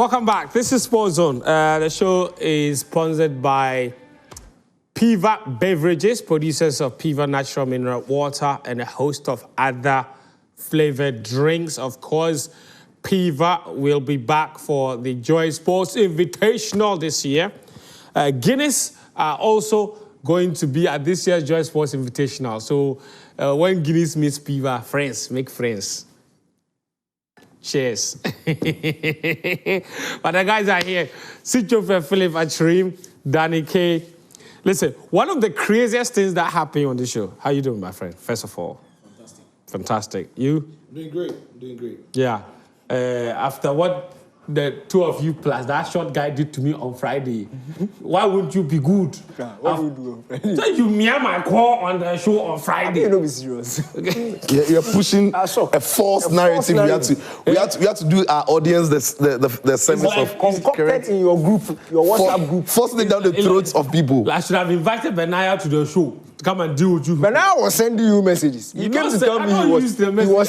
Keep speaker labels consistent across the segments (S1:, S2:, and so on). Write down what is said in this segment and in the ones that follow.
S1: Welcome back. This is Sports Zone. The show is sponsored by Piva Beverages, producers of Piva Natural Mineral Water and a host of other flavored drinks. Of course, Piva will be back for the Joy Sports Invitational this year. Guinness are also going to be at this year's Joy Sports Invitational. So when Guinness meets Piva, friends, make friends. Cheers. But the guys are here. Sitchofe, Philip, Achrim, Danny K. Listen, one of the craziest things that happened on the show. How you doing, my friend? First of all.
S2: Fantastic.
S1: Fantastic. You?
S2: Doing great. Doing great.
S1: Yeah. After what the two of you plus that short guy did to me on Friday, why wouldn't you be good?
S2: What do you do on Friday?
S1: So you me and my call on the show on Friday.
S2: You don't be serious.
S3: You're pushing a false narrative. We have to do our audience the service
S1: like
S3: of
S2: concocted in your group, your WhatsApp group.
S3: Forcing it down the throats of people.
S1: I should have invited Benaya to the show to come and deal with you.
S2: But now I was sending you messages. You came to tell me he was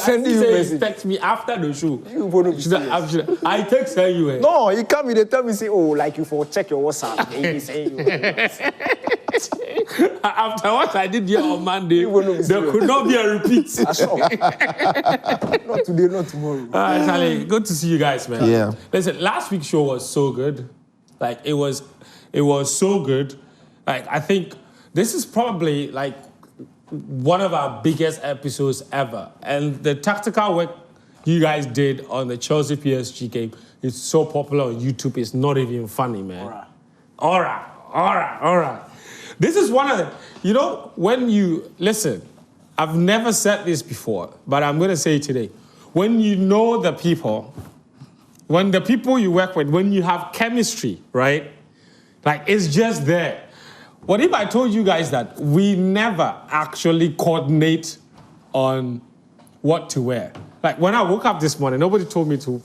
S2: sending you messages.
S1: Text me after the show.
S2: You wouldn't be serious.
S1: I text you.
S2: No, he come in, they tell me, say, oh, like you for check your WhatsApp. He say you.
S1: After what I did here on Monday, there could not be a repeat.
S2: Not today, not tomorrow.
S1: Charlie, good to see you guys, man.
S3: Yeah.
S1: Listen, last week's show was so good. Like, it was so good. Like, I think this is probably, like, one of our biggest episodes ever. And the tactical work you guys did on the Chelsea PSG game is so popular on YouTube, it's not even funny, man. All right. This is one of the, you know, when you, listen, I've never said this before, but I'm going to say it today. When you know the people, when the people you work with, when you have chemistry, right? Like, it's just there. What if I told you guys that we never actually coordinate on what to wear? Like, when I woke up this morning, nobody told me to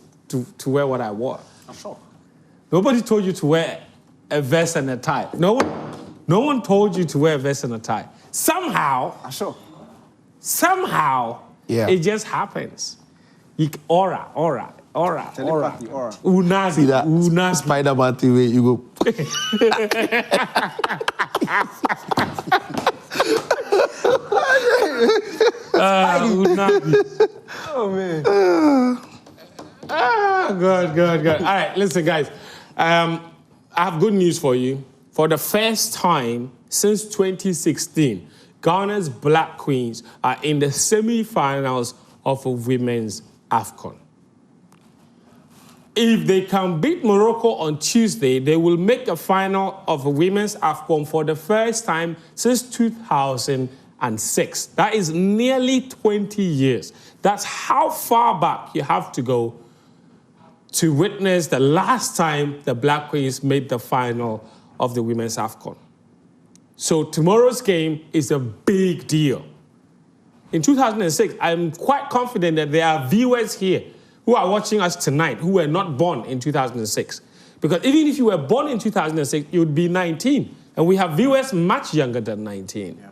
S1: wear what I wore.
S2: Sure.
S1: Nobody told you to wear a vest and a tie. No one told you to wear a vest and a tie. Somehow, it just happens. Aura.
S2: Telepathy, aura.
S1: Unazi.
S3: See that Spider-Man thing where you go.
S2: Oh, man.
S1: Good. All right, listen, guys. I have good news for you. For the first time since 2016, Ghana's Black Queens are in the semi-finals of a women's AFCON. If they can beat Morocco on Tuesday, they will make a final of a women's AFCON for the first time since 2006. That is nearly 20 years. That's how far back you have to go to witness the last time the Black Queens made the final of the women's AFCON. So tomorrow's game is a big deal. In 2006, I'm quite confident that there are viewers here who are watching us tonight who were not born in 2006. Because even if you were born in 2006, you would be 19. And we have viewers much younger than 19. Yeah.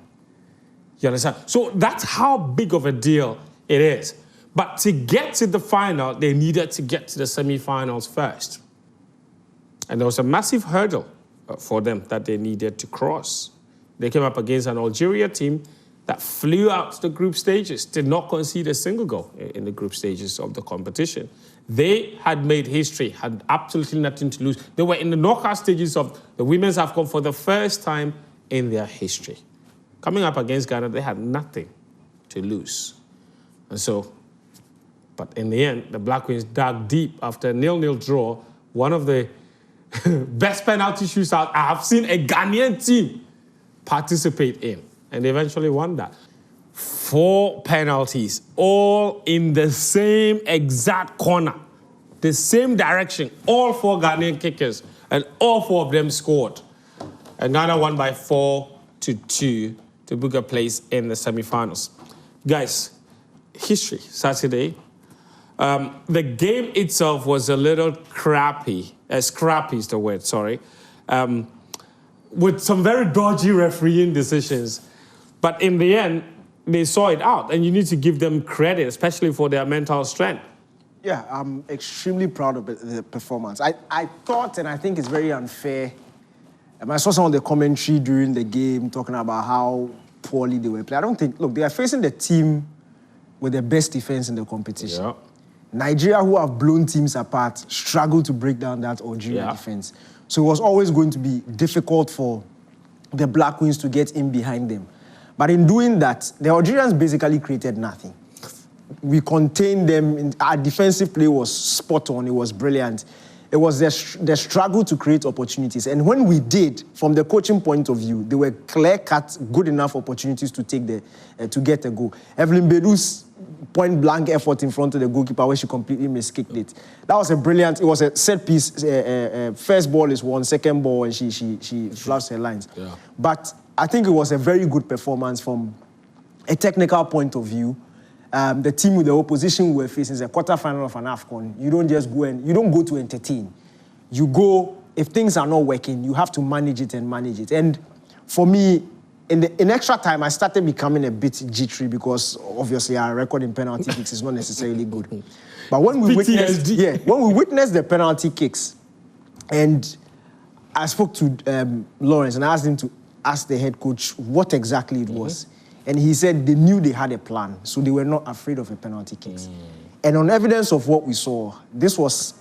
S1: You understand? So that's how big of a deal it is. But to get to the final, they needed to get to the semi-finals first. And there was a massive hurdle for them that they needed to cross. They came up against an Algeria team that flew out to the group stages, did not concede a single goal in the group stages of the competition. They had made history, had absolutely nothing to lose. They were in the knockout stages of the women's AFCON for the first time in their history. Coming up against Ghana, they had nothing to lose. And so, but in the end, the Black Queens dug deep after a 0-0 draw, one of the best penalty shootouts I have seen a Ghanaian team participate in. And they eventually won that. 4 penalties, all in the same exact corner, the same direction, all 4 Ghanaian kickers, and all 4 of them scored. And Ghana won by 4-2 to book a place in the semi-finals. Guys, history, Saturday. The game itself was a little crappy. Scrappy is the word, sorry. With some very dodgy refereeing decisions. But in the end, they saw it out. And you need to give them credit, especially for their mental strength.
S2: Yeah, I'm extremely proud of the performance. I thought, and I think it's very unfair. I saw some of the commentary during the game talking about how poorly they were playing. I don't think, look, they are facing the team with the best defense in the competition.
S1: Yeah.
S2: Nigeria, who have blown teams apart, struggled to break down that Algeria defense. So it was always going to be difficult for the Black Queens to get in behind them. But in doing that, the Algerians basically created nothing. We contained them. Our defensive play was spot on. It was brilliant. It was the struggle to create opportunities. And when we did, from the coaching point of view, they were clear-cut, good enough opportunities to take to get a goal. Evelyn Bedu's point-blank effort in front of the goalkeeper where she completely miskicked it. That was a brilliant, it was a set piece. First ball is one, second ball, and she flushed her lines. Yeah. But I think it was a very good performance from a technical point of view. The team with the opposition we were facing is a quarterfinal of an AFCON. You don't just go and you don't go to entertain. You go, if things are not working, you have to manage it and manage it. And for me, in extra time, I started becoming a bit jittery because obviously our record in penalty kicks is not necessarily good. But when we witnessed the penalty kicks, and I spoke to Lawrence and I asked him to ask the head coach what exactly it was. And he said they knew they had a plan, so they were not afraid of a penalty kicks. And on evidence of what we saw, this was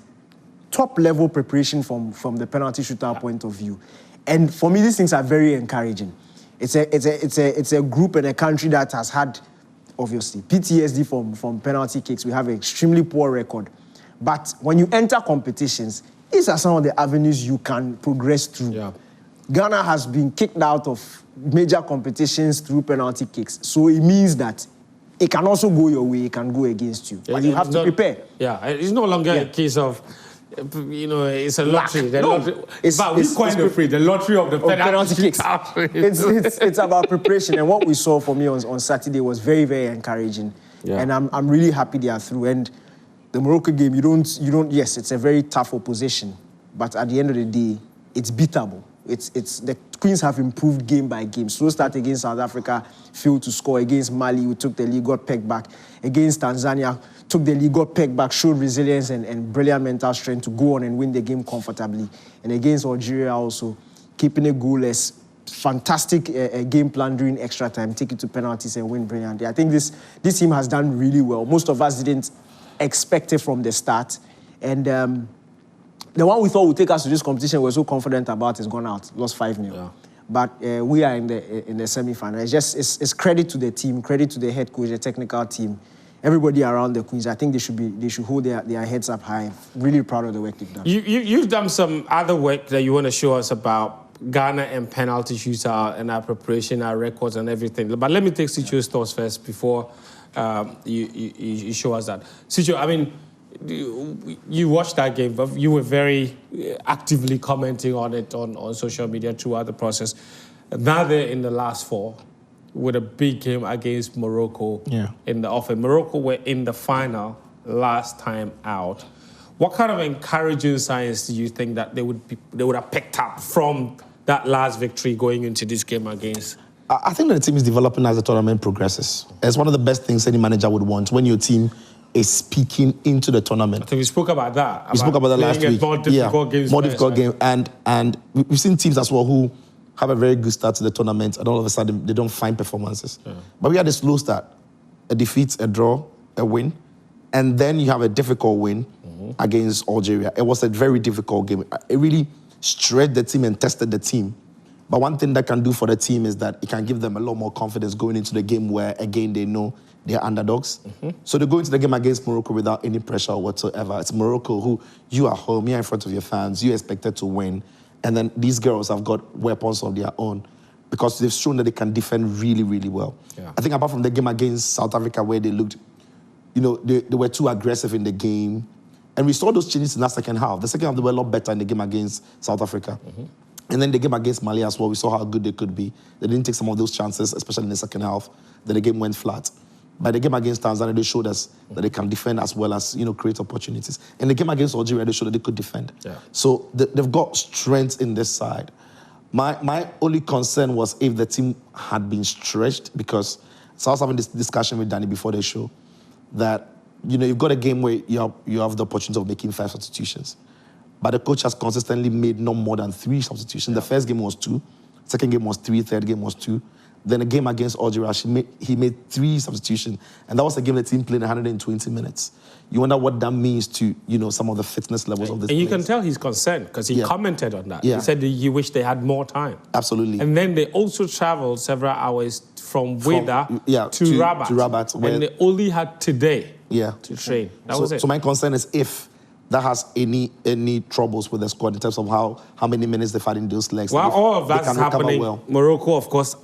S2: top-level preparation from the penalty shooter point of view. And for me, these things are very encouraging. It's a group and a country that has had, obviously, PTSD from penalty kicks. We have an extremely poor record. But when you enter competitions, these are some of the avenues you can progress through. Yeah. Ghana has been kicked out of major competitions through penalty kicks. So it means that it can also go your way, it can go against you. But you have to prepare.
S1: Yeah, it's no longer a case of, it's a lottery. But we're quite afraid, the lottery of the penalty kicks.
S2: It's about preparation. And what we saw for me on Saturday was very, very encouraging. Yeah. And I'm really happy they are through. And the Morocco game, you don't, yes, it's a very tough opposition. But at the end of the day, it's beatable. The Queens have improved game by game. Slow start against South Africa, failed to score. Against Mali, we took the lead, got pegged back. Against Tanzania, took the lead, got pegged back, showed resilience and brilliant mental strength to go on and win the game comfortably. And against Algeria also, keeping it goalless. Fantastic game plan during extra time, take it to penalties and win brilliantly. I think this team has done really well. Most of us didn't expect it from the start. And the one we thought would take us to this competition we were so confident about is gone out, lost 5-0. Yeah. But we are in the semi-final. It's credit to the team, credit to the head coach, the technical team, everybody around the Queens. I think they should hold their heads up high. Really proud of the work they've done.
S1: You've done some other work that you want to show us about Ghana and penalty shooter and our preparation, our records and everything. But let me take Sicho's thoughts first before you show us that. Sicho, I mean, you watched that game, but you were very actively commenting on it on social media throughout the process. Now they're in the last four with a big game against Morocco in the offing. Morocco were in the final last time out. What kind of encouraging signs do you think that they would have picked up from that last victory going into this game against?
S3: I think that the team is developing as the tournament progresses. It's one of the best things any manager would want when your team is speaking into the tournament.
S1: I think we spoke about that.
S3: We spoke about that last week.
S1: More difficult games.
S3: More difficult game. And we've seen teams as well who have a very good start to the tournament and all of a sudden they don't find performances. Yeah. But we had a slow start, a defeat, a draw, a win, and then you have a difficult win against Algeria. It was a very difficult game. It really stretched the team and tested the team. But one thing that can do for the team is that it can give them a lot more confidence going into the game where, again, they know they're underdogs. So they go into the game against Morocco without any pressure whatsoever. It's Morocco who, you are home, you're in front of your fans, you're expected to win. And then these girls have got weapons of their own because they've shown that they can defend really, really well. Yeah. I think apart from the game against South Africa where they looked, they were too aggressive in the game. And we saw those changes in that second half. The second half, they were a lot better in the game against South Africa. And then the game against Mali as well, we saw how good they could be. They didn't take some of those chances, especially in the second half. Then the game went flat. By the game against Tanzania, they showed us that they can defend as well as, create opportunities. In the game against Algeria, they showed that they could defend. Yeah. So they've got strength in this side. My only concern was if the team had been stretched, because so I was having this discussion with Danny before the show, that you've got a game where you have the opportunity of making 5 substitutions. But the coach has consistently made no more than 3 substitutions. The first game was 2, second game was 3, third game was 2. Then a game against Algeria, he made 3 substitutions. And that was a game the team played 120 minutes. You wonder what that means to, some of the fitness levels of this
S1: And you
S3: players.
S1: can tell he's concerned because he commented on that.
S3: Yeah.
S1: He said he wished they had more time.
S3: Absolutely.
S1: And then they also traveled several hours from Weda to Rabat.
S3: To Rabat.
S1: And they only had today to train. That was it.
S3: So my concern is if that has any troubles with the squad in terms of how many minutes they've had in those legs.
S1: While all of that's happening, Morocco, of course,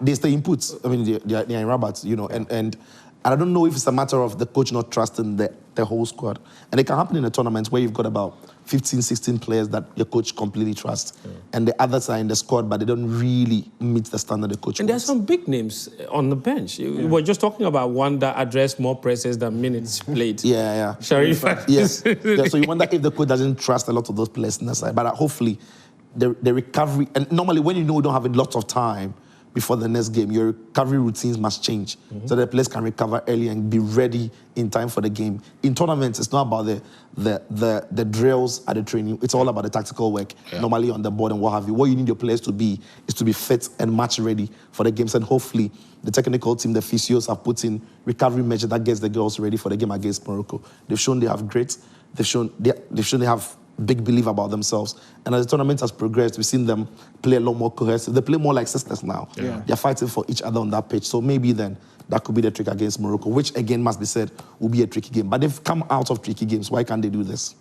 S3: they stay inputs. I mean, they're in Rabat, and I don't know if it's a matter of the coach not trusting the whole squad. And it can happen in a tournament where you've got about 15, 16 players that your coach completely trusts. And the others are in the squad, but they don't really meet the standard the coach
S1: And
S3: wants.
S1: there's some big names on the bench. We were just talking about one that addressed more presses than minutes played. Sharif.
S3: Yes. So you wonder if the coach doesn't trust a lot of those players in the side. But hopefully, the recovery, and normally when you don't have a lot of time before the next game, your recovery routines must change so that the players can recover early and be ready in time for the game. In tournaments, it's not about the drills at the training. It's all about the tactical work, normally on the board and what have you. What you need your players to be is to be fit and match ready for the games. And hopefully, the technical team, the physios, have put in recovery measure that gets the girls ready for the game against Morocco. They've shown they have grit. They've shown they have big belief about themselves. And as the tournament has progressed, we've seen them play a lot more cohesive. They play more like sisters now. They're fighting for each other on that pitch. So maybe then that could be the trick against Morocco, which again must be said will be a tricky game. But they've come out of tricky games. Why can't they do this?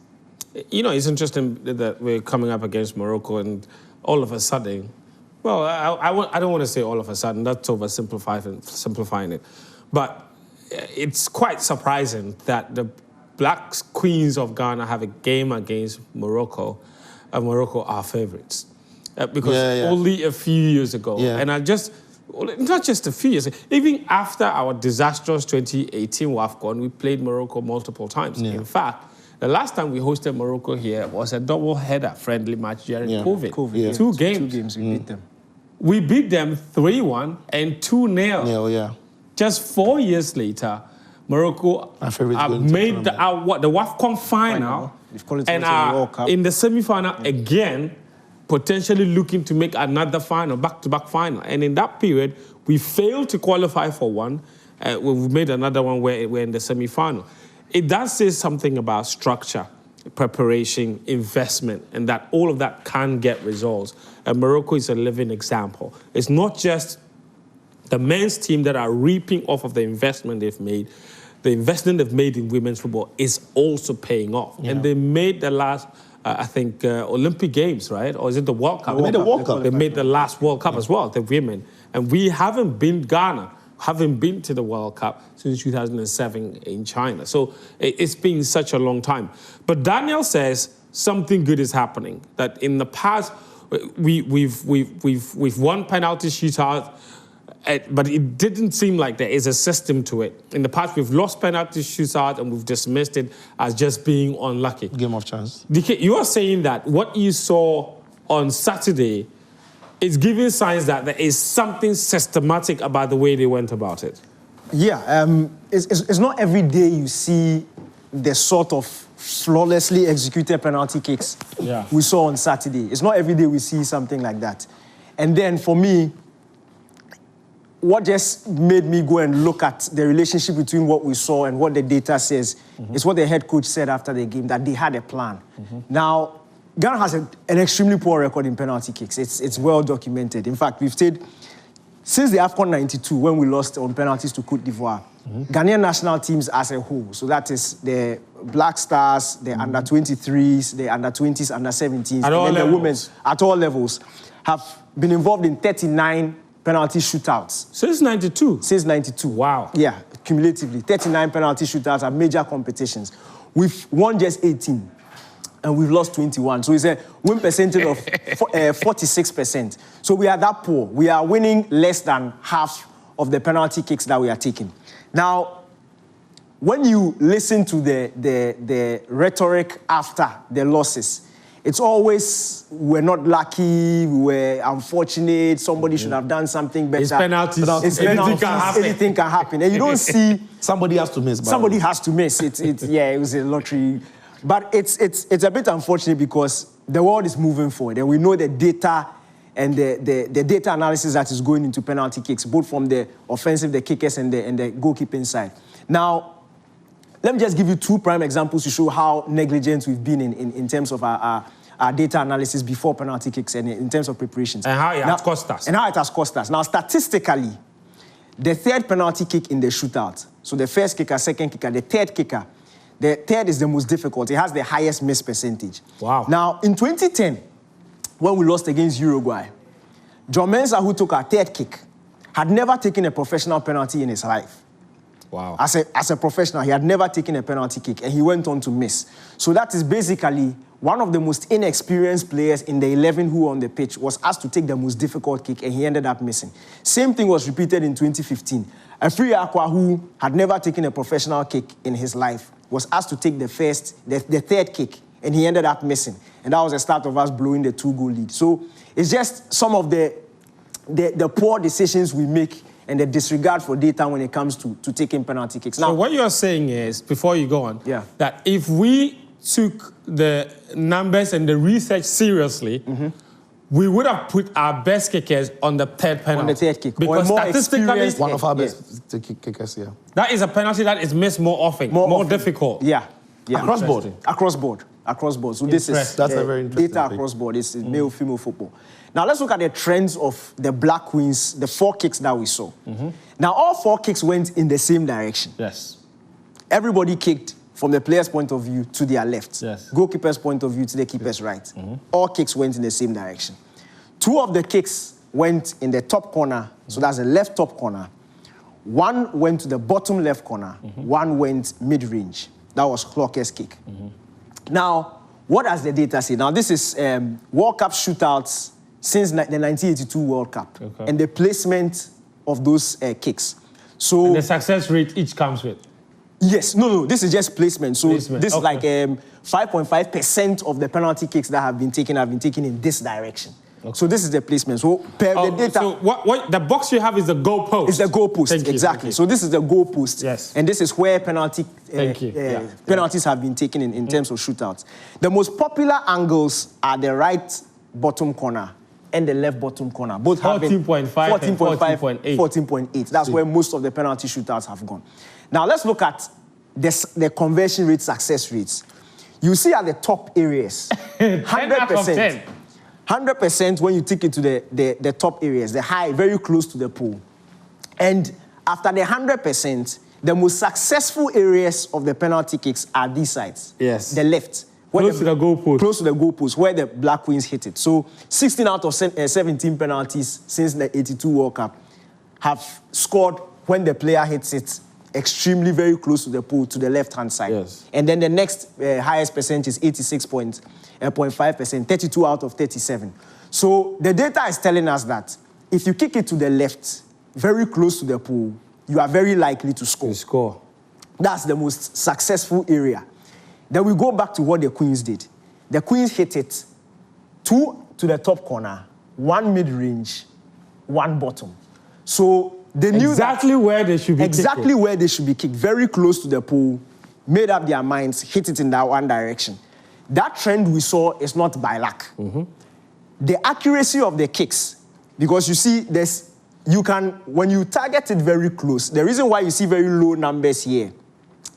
S1: It's interesting that we're coming up against Morocco and all of a sudden, well, I don't want to say all of a sudden, that's simplifying it. But it's quite surprising that the Black Queens of Ghana have a game against Morocco, and Morocco are favourites. Because only a few years ago, and not just a few years, even after our disastrous 2018 WAFCON, we played Morocco multiple times. In fact, the last time we hosted Morocco here was a double-header friendly match during COVID. 2 games.
S2: 2 games, we beat them.
S1: We beat them 3-1 and 2-0. Just 4 years later, Morocco have made the WAFCON final and are in the semi-final again, potentially looking to make another final, back-to-back final. And in that period, we failed to qualify for one. We've made another one where we're in the semi-final. It does say something about structure, preparation, investment, and that all of that can get results. And Morocco is a living example. It's not just the men's team that are reaping off of the investment they've made. The investment they've made in women's football is also paying off. And they made the last, Olympic Games, right? Or is it the World Cup?
S3: They made the World Cup.
S1: They made the last World Cup as well, the women. And we haven't been Ghana, haven't been to the World Cup since 2007 in China. So it's been such a long time. But Daniel says something good is happening. That in the past, we've won penalty shootouts, but it didn't seem like there is a system to it. In the past, we've lost penalty shootouts and we've dismissed it as just being unlucky.
S3: Game of chance.
S1: DK, you are saying that what you saw on Saturday is giving signs that there is something systematic about the way they went about it.
S2: It's not every day you see the sort of flawlessly executed penalty kicks we saw on Saturday. It's not every day we see something like that. And then for me, what just made me go and look at the relationship between what we saw and what the data says is what the head coach said after the game, that they had a plan. Now, Ghana has an extremely poor record in penalty kicks. It's well documented. In fact, we've stayed, since the AFCON 92, when we lost on penalties to Cote d'Ivoire, Ghanaian national teams as a whole, so that is the Black Stars, the under-23s, the under-20s, under-17s, and then the women's, at all levels, have been involved in 39 penalty shootouts.
S1: Since 92?
S2: Since 92.
S1: Wow.
S2: Yeah, cumulatively. 39 penalty shootouts at major competitions. We've won just 18, and we've lost 21. So it's a win percentage of 46%. So we are that poor. We are winning less than half of the penalty kicks that we are taking. Now, when you listen to the rhetoric after the losses, it's always we're not lucky, we're unfortunate, somebody should have done something better.
S1: It's penalties.
S2: Anything can happen. And you don't see...
S3: Somebody has to miss.
S2: Somebody has to miss. It was a lottery. But it's a bit unfortunate because the world is moving forward. And we know the data and the data analysis that is going into penalty kicks, both from the offensive, the kickers, and the goalkeeping side. Now, let me just give you 2 prime examples to show how negligent we've been in terms of our data analysis before penalty kicks and in terms of preparations.
S1: And how it has cost us.
S2: And how it has cost us. Now, statistically, the third penalty kick in the shootout, so the first kicker, second kicker, the third is the most difficult. It has the highest miss percentage.
S1: Wow.
S2: Now, in 2010, when we lost against Uruguay, John Mensah, who took our third kick, had never taken a professional penalty in his life.
S1: Wow.
S2: As a professional, he had never taken a penalty kick, and he went on to miss. So that is basically one of the most inexperienced players in the 11 who were on the pitch was asked to take the most difficult kick, and he ended up missing. Same thing was repeated in 2015. Afri Akwa, who had never taken a professional kick in his life, was asked to take the third kick, and he ended up missing. And that was the start of us blowing the 2-goal lead. So it's just some of the poor decisions we make and the disregard for data when it comes to taking penalty kicks.
S1: So what you're saying is, before you go on, that if we took the numbers and the research seriously, we would have put our best kickers on the third penalty.
S2: On the third kick.
S1: Because statistically,
S3: one of our best kickers,
S1: that is a penalty that is missed more often, more difficult.
S2: Yeah.
S3: Across board.
S2: Across board. So this is
S3: that's a very interesting
S2: data across board. It's male, female football. Now let's look at the trends of the Black Queens, the 4 kicks that we saw. Now all 4 kicks went in the same direction.
S1: Yes.
S2: Everybody kicked from the player's point of view to their left.
S1: Yes.
S2: Goalkeeper's point of view to the keeper's right. All kicks went in the same direction. 2 of the kicks went in the top corner, so that's the left top corner. 1 went to the bottom left corner. 1 went mid-range. That was Clocker's kick. Now, what does the data say? Now, this is World Cup shootouts since the 1982 World Cup and the placement of those kicks. So
S1: and the success rate each comes with?
S2: Yes. No, this is just placement. So this is like 5.5% of the penalty kicks that have been taken in this direction. So this is the placement. So the data.
S1: So what the box you have is the goalpost.
S2: It's the goalpost, exactly. So this is the goalpost.
S1: Yes.
S2: And this is where penalties have been taken in terms of shootouts. The most popular angles are the right bottom corner and the left bottom corner. Both
S1: 14.5 and 14.8.
S2: 14.8. That's where most of the penalty shootouts have gone. Now let's look at the conversion rate, success rates. You see at the top areas, 100%. 100% when you take it to the top areas, the high, very close to the pole. And after the 100%, the most successful areas of the penalty kicks are these sides.
S1: Yes.
S2: The left.
S1: Close to the goalpost.
S2: Close to the goalpost, where the Black Queens hit it. So 16 out of 17 penalties since the 82 World Cup have scored when the player hits it extremely very close to the pole, to the left-hand side.
S1: Yes.
S2: And then the next highest percentage is 86.5%, 32 out of 37. So the data is telling us that if you kick it to the left, very close to the pole, you are very likely to score. That's the most successful area. Then we go back to what the Queens did. The Queens hit it 2 to the top corner, 1 mid-range, 1 bottom. So they knew
S1: exactly where they should be
S2: exactly where they should be kicked, very close to the pole, made up their minds, hit it in that one direction. That trend we saw is not by luck. The accuracy of the kicks, because you see, when you target it very close, the reason why you see very low numbers here,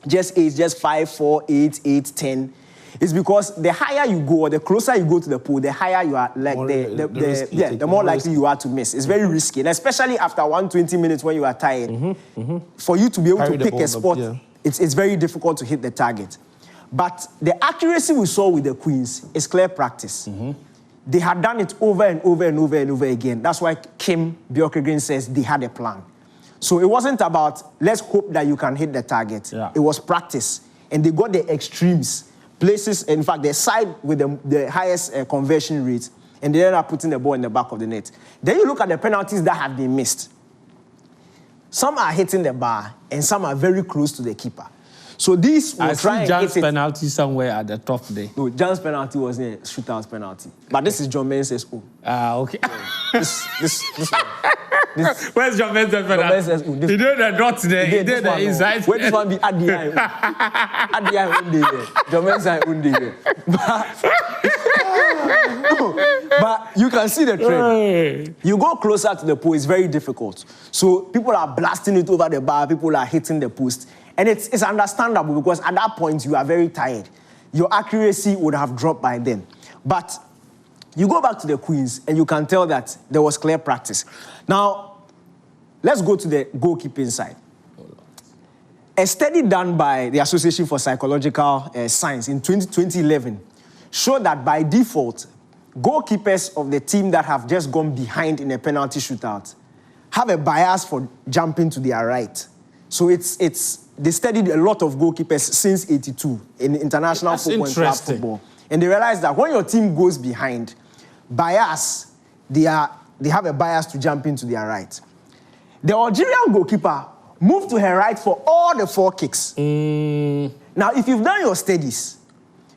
S2: just 5, 4, 8, 10, is because the higher you go, or the closer you go to the pole, the higher you are, like the more likely you are to miss. It's very risky, and especially after 120 minutes when you are tired, for you to be able to pick a spot, it's very difficult to hit the target. But the accuracy we saw with the Queens is clear practice. They had done it over and over and over and over again. That's why Kim Bjorkegren says they had a plan. So it wasn't about, let's hope that you can hit the target. It was practice. And they got the extremes. Places, in fact, the side with the highest conversion rate, and they ended up putting the ball in the back of the net. Then you look at the penalties that have been missed. Some are hitting the bar, and some are very close to the keeper. So these will
S1: I
S2: try
S1: see
S2: and
S1: Jan's
S2: hit it.
S1: penalty somewhere at the top there.
S2: No, Jan's penalty was a shootout penalty. But this is John Mensah's own.
S1: Okay.
S2: This
S1: Where's John Mensah's penalty? He did the dots there. He did the inside.
S2: Where this one be at the eye? At the eye one day. John Mensah one day. But you can see the trend. You go closer to the post, it's very difficult. So people are blasting it over the bar, people are hitting the post. And it's understandable because at that point you are very tired. Your accuracy would have dropped by then. But you go back to the Queens and you can tell that there was clear practice. Now, let's go to the goalkeeping side. A study done by the Association for Psychological Science in 2011 showed that by default, goalkeepers of the team that have just gone behind in a penalty shootout have a bias for jumping to their right. So they studied a lot of goalkeepers since '82 in international football. And they realized that when your team goes behind, they have a bias to jump into their right. The Algerian goalkeeper moved to her right for all the 4 kicks. Now, if you've done your studies,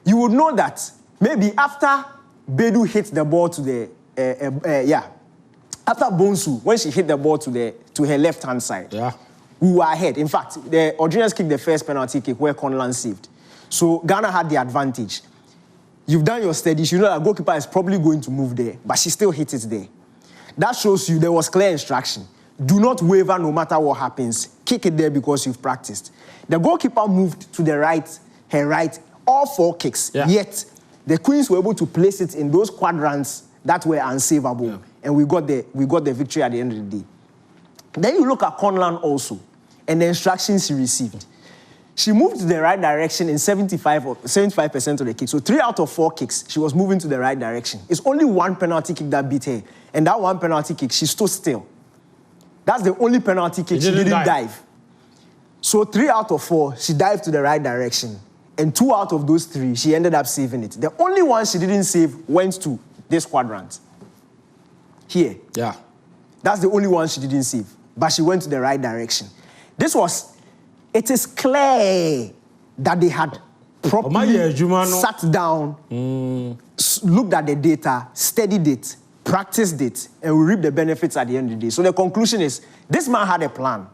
S2: you would know that maybe after Bedu hit the ball to the after Bonsu, when she hit the ball to her left-hand side, we were ahead. In fact, the Algerians kicked the first penalty kick where Conlan saved. So Ghana had the advantage. You've done your studies, you know that goalkeeper is probably going to move there, but she still hit it there. That shows you there was clear instruction. Do not waver no matter what happens. Kick it there because you've practiced. The goalkeeper moved to the right, her right, all 4 kicks. Yet, the Queens were able to place it in those quadrants that were unsavable. And we got the victory at the end of the day. Then you look at Conlan also, and the instructions she received. She moved to the right direction in 75% of the kicks. So 3 out of 4 kicks, she was moving to the right direction. It's only 1 penalty kick that beat her. And that 1 penalty kick, she stood still. That's the only penalty kick she didn't dive. So 3 out of 4, she dived to the right direction. And 2 out of those 3, she ended up saving it. The only one she didn't save went to this quadrant. Here. That's the only one she didn't save. But she went to the right direction. It is clear that they had properly sat down, looked at the data, studied it, practiced it, and we reap the benefits at the end of the day. So the conclusion is, this man had a plan.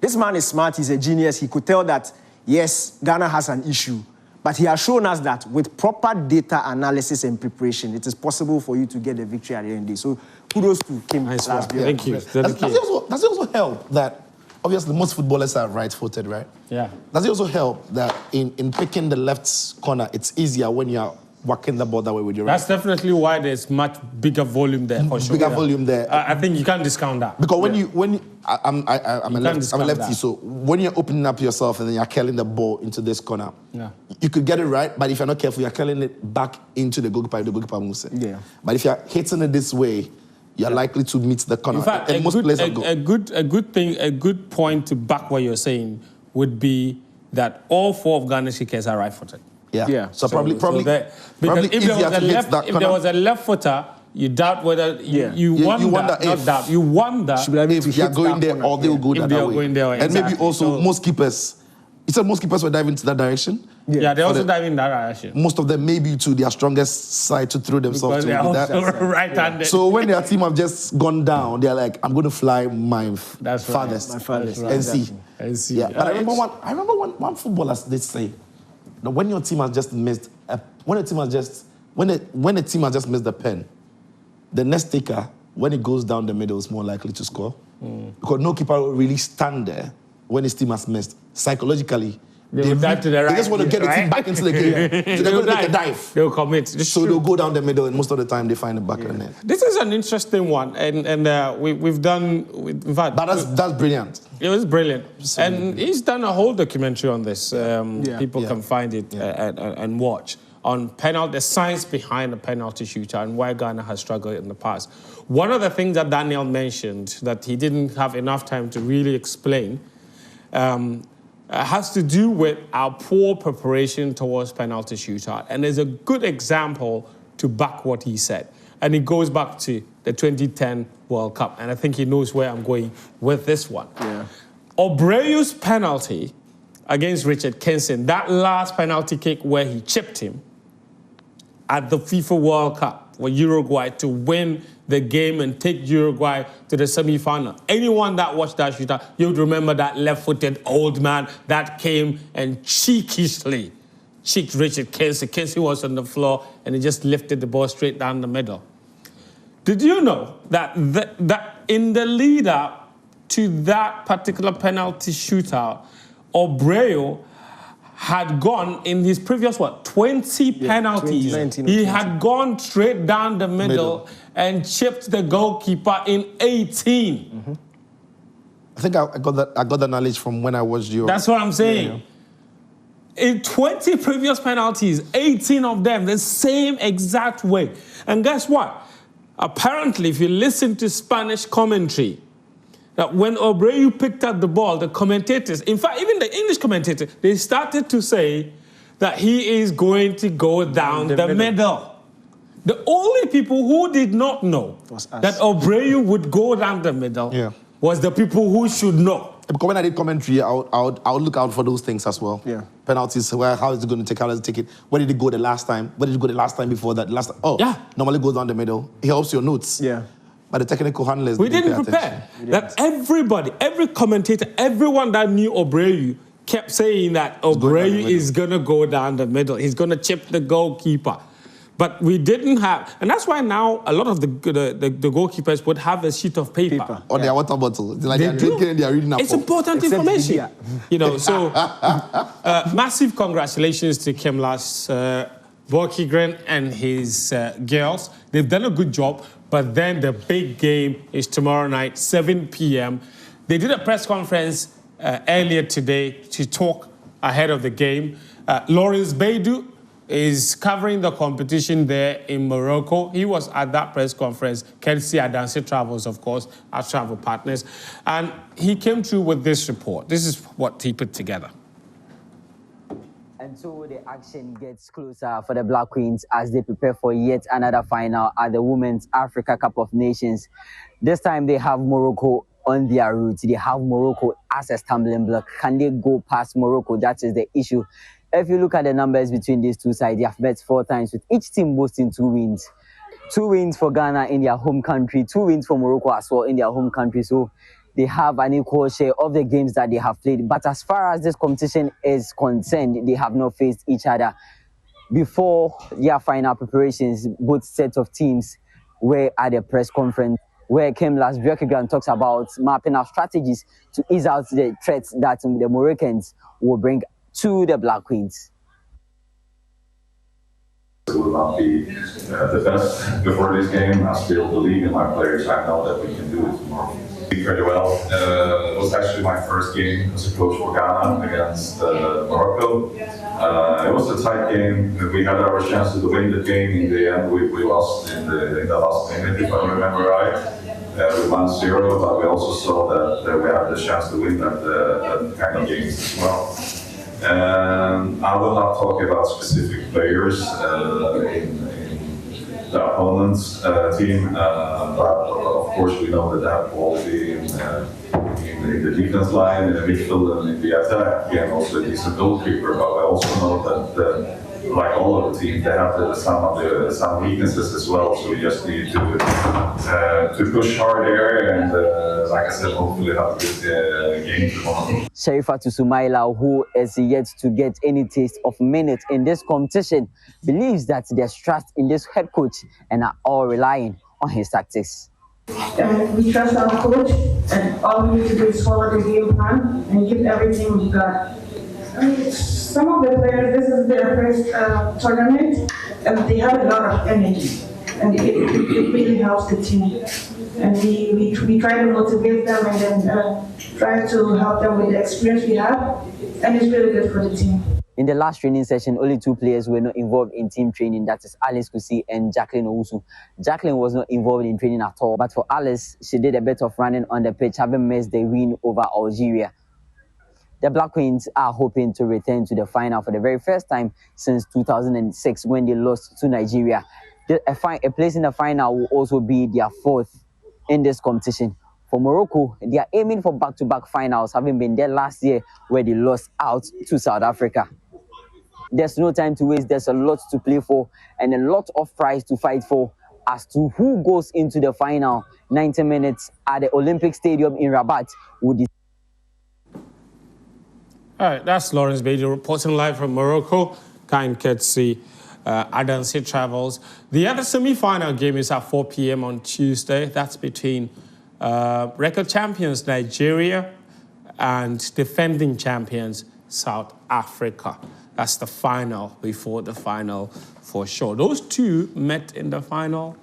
S2: This man is smart, he's a genius. He could tell that, yes, Ghana has an issue, but he has shown us that with proper data analysis and preparation, it is possible for you to get the victory at the end of the day. So kudos to Kim.
S1: Thank you.
S3: Does it also help that obviously most footballers are right-footed, right? Does it also help that in picking the left corner, it's easier when you're working the ball that way with your right?
S1: That's definitely why there's much bigger volume there. For sure.
S3: Bigger volume there.
S1: I think you can't discount that.
S3: Because I'm a lefty, so when you're opening up yourself and then you're curling the ball into this corner, you could get it right, but if you're not careful, you're curling it back into the goalkeeper moves it. But if you're hitting it this way, you're likely to meet the corner.
S1: In fact, a good point to back what you're saying would be that all 4 of Ghana's kickers are right-footed.
S3: So probably
S1: if there was a left footer, you doubt whether you wonder
S3: if you're going there or they'll go that way. And maybe also most keepers. You said most keepers were diving to that direction.
S1: They also dive in that direction.
S3: Most of them maybe to their strongest side to throw themselves to that.
S1: Right-handed.
S3: So when their team have just gone down, they're like, I'm going to fly my farthest and see. But I remember one footballer did say that when your team has just missed when a team has just missed the pen, the next taker, when it goes down the middle, is more likely to score. Because no keeper will really stand there when his team has missed. Psychologically, they just want to get the team back into the game. So they're going to make a dive.
S1: They'll commit.
S3: So they'll go down the middle, and most of the time they find the back of the net.
S1: This is an interesting one, and we've done. In fact,
S3: but that's brilliant.
S1: It was brilliant, and he's done a whole documentary on this. People can find it and watch on the science behind the penalty shootout and why Ghana has struggled in the past. One of the things that Daniel mentioned that he didn't have enough time to really explain has to do with our poor preparation towards penalty shootout. And there's a good example to back what he said. And it goes back to the 2010 World Cup. And I think he knows where I'm going with this one. Obreu's penalty against Richard Kenson, that last penalty kick where he chipped him at the FIFA World Cup for Uruguay to win the game and take Uruguay to the semi-final. Anyone that watched that shootout, you would remember that left-footed old man that came and cheekishly cheeked Richard Kenson. Kenson was on the floor and he just lifted the ball straight down the middle. Did you know that in the lead-up to that particular penalty shootout, Obreo had gone in his previous, 20 penalties.
S2: 20,
S1: he had gone straight down the middle and chipped the goalkeeper in 18.
S3: Mm-hmm. I think I got that knowledge from when I watched you.
S1: That's what I'm saying. Yeah. In 20 previous penalties, 18 of them the same exact way. And guess what? Apparently, if you listen to Spanish commentary, that when Obreu picked up the ball, the commentators, in fact, even the English commentators, they started to say that he is going to go down the middle. The only people who did not know that Obreu would go down the middle was the people who should know.
S3: Because when I did commentary, I would look out for those things as well.
S2: Yeah.
S3: Penalties, how is it going to take, how does it take it? Where did it go the last time? Where did it go the last time before that? Normally goes down the middle. He helps your notes.
S2: Yeah.
S3: But the technical handlers
S1: didn't prepare. That everybody, every commentator, everyone that knew Obreu kept saying that Obreu is going to go down the middle. He's going to chip the goalkeeper. But we didn't have, and that's why now a lot of the goalkeepers would have a sheet of paper.
S3: Or their water bottle. It's like they're drinking and they're reading up.
S1: It's important information. You know, so massive congratulations to Kemlas Borkigren and his girls. They've done a good job. But then the big game is tomorrow night, 7 p.m. They did a press conference earlier today to talk ahead of the game. Lawrence Baidu is covering the competition there in Morocco. He was at that press conference. Kelsey Adansi Travels, of course, our travel partners. And he came through with this report. This is what he put together.
S4: And so the action gets closer for the Black Queens as they prepare for yet another final at the Women's Africa Cup of Nations. This time they have Morocco on their route. They have Morocco as a stumbling block. Can they go past Morocco? That is the issue. If you look at the numbers between these two sides, they have met 4 times with each team boasting 2 wins. 2 wins for Ghana in their home country, 2 wins for Morocco as well in their home country. So they have an equal share of the games that they have played. But as far as this competition is concerned, they have not faced each other. Before their final preparations, both sets of teams were at a press conference where Kemlas Borkigren talks about mapping out strategies to ease out the threats that the Moroccans will bring to the Black Queens.
S5: It will not be the best before this game. I still believe in my players. I know that we can do it tomorrow. Pretty well. It was actually my first game as a coach for Ghana against Morocco. It was a tight game. We had our chances to win the game. In the end, we lost in the last minute, if I remember right. We won 0, but we also saw that we had the chance to win that kind of games as well. I will not talk about specific players in the opponent's team, but of course we know that they have quality in the defense line, in the midfield, and in the attack, and also a decent goalkeeper. But I also know that like all of the teams, they have some weaknesses as well. So we just need to push hard there, and like I said, hopefully have a good game tomorrow.
S4: Sherifatu Sumaila, who is yet to get any taste of minutes in this competition, believes that there's trust in this head coach and are all relying on his tactics.
S6: We trust our coach, and all we need to do is follow the game plan and give everything we got. Some of the players, this is their first tournament, and they have a lot of energy, and it really helps the team. And we try to motivate them and then try to help them with the experience we have, and it's really good for the team.
S4: In the last training session, only 2 players were not involved in team training. That is Alice Kusi and Jacqueline Owusu. Jacqueline was not involved in training at all. But for Alice, she did a bit of running on the pitch, having missed the win over Algeria. The Black Queens are hoping to return to the final for the very first time since 2006 when they lost to Nigeria. A place in the final will also be their 4th in this competition. For Morocco, they are aiming for back-to-back finals, having been there last year where they lost out to South Africa. There's no time to waste. There's a lot to play for and a lot of prize to fight for as to who goes into the final 90 minutes at the Olympic Stadium in Rabat.
S1: All right, that's Lawrence Beatty reporting live from Morocco. Kind courtesy Adansi Travels. The other semi-final game is at 4 p.m. on Tuesday. That's between record champions Nigeria and defending champions South Africa. That's the final before the final for sure. Those two met in the final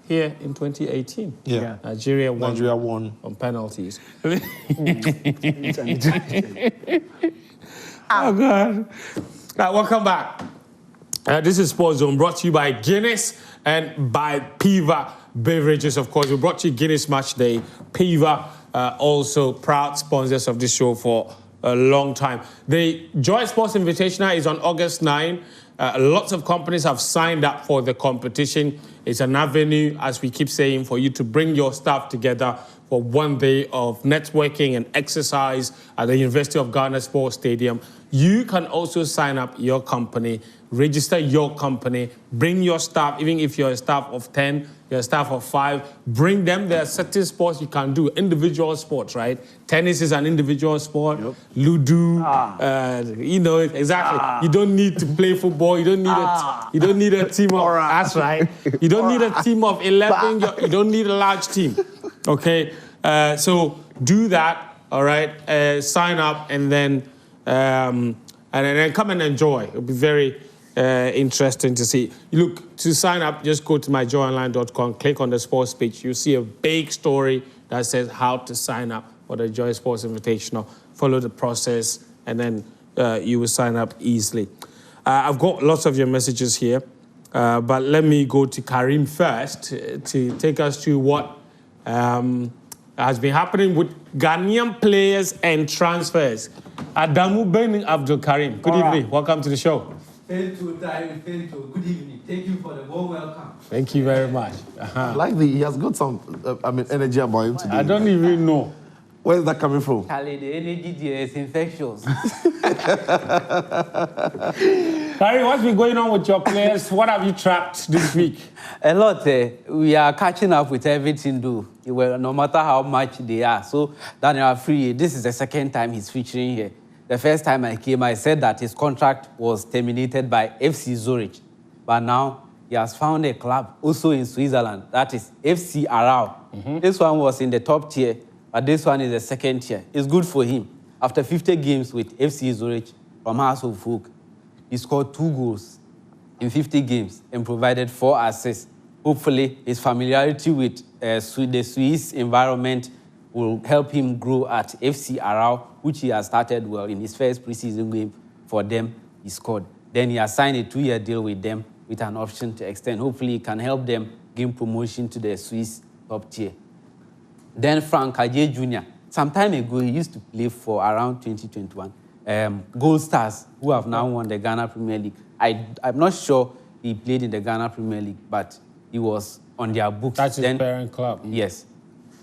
S1: here in 2018.
S3: Yeah.
S1: Nigeria won on penalties. Oh, God. Now, welcome back. This is Sports Zone, brought to you by Guinness and by Piva Beverages. Of course, we brought you Guinness Match Day. Piva, also proud sponsors of this show for a long time. The Joy Sports Invitational is on August 9. Lots of companies have signed up for the competition. It's an avenue, as we keep saying, for you to bring your staff together for one day of networking and exercise at the University of Ghana Sports Stadium. You can also sign up your company, register your company, bring your staff, even if you're a staff of 10, you're a staff of 5, bring them. There are certain sports you can do, individual sports, right? Tennis is an individual sport. Yep. Ludo, you know it, exactly. You don't need to play football. You don't need a team of, that's right. You don't need a team of 11. You don't need a large team, okay? So do that, all right? Sign up and then come and enjoy. It'll be very interesting to see. Look, to sign up, just go to myjoyonline.com, click on the sports page. You'll see a big story that says how to sign up for the Joy Sports Invitational. Follow the process, and then you will sign up easily. I've got lots of your messages here, but let me go to Karim first to take us to what has been happening with Ghanaian players and transfers. Adamu Ben Abdul Karim, good evening. Welcome to the show.
S7: Thank you. Good evening. Thank you for the warm welcome.
S1: Thank you very much.
S3: Like he has got some, energy about him today.
S1: I don't even know.
S3: Where's that coming from?
S7: Charlie, the energy there is infectious.
S1: Harry, what's been going on with your players? What have you tracked this week?
S7: A lot. We are catching up with everything, no matter how much they are. So, Daniel Free, this is the second time he's featuring here. The first time I came, I said that his contract was terminated by FC Zurich. But now, he has found a club also in Switzerland. That is FC Aarau. Mm-hmm. This one was in the top tier, but this one is the second tier. It's good for him. After 50 games with FC Zurich from House of Folk, he scored 2 goals in 50 games and provided 4 assists. Hopefully, his familiarity with the Swiss environment will help him grow at FC Aarau, which he has started well in his first preseason game for them. He scored. Then he has signed a 2-year deal with them with an option to extend. Hopefully, he can help them gain promotion to the Swiss top tier. Then Frank Ajay Jr. Some time ago, he used to play for around 2021. Gold Stars, who have now won the Ghana Premier League. I'm not sure he played in the Ghana Premier League, but he was on their books.
S1: That's his parent club.
S7: Yes.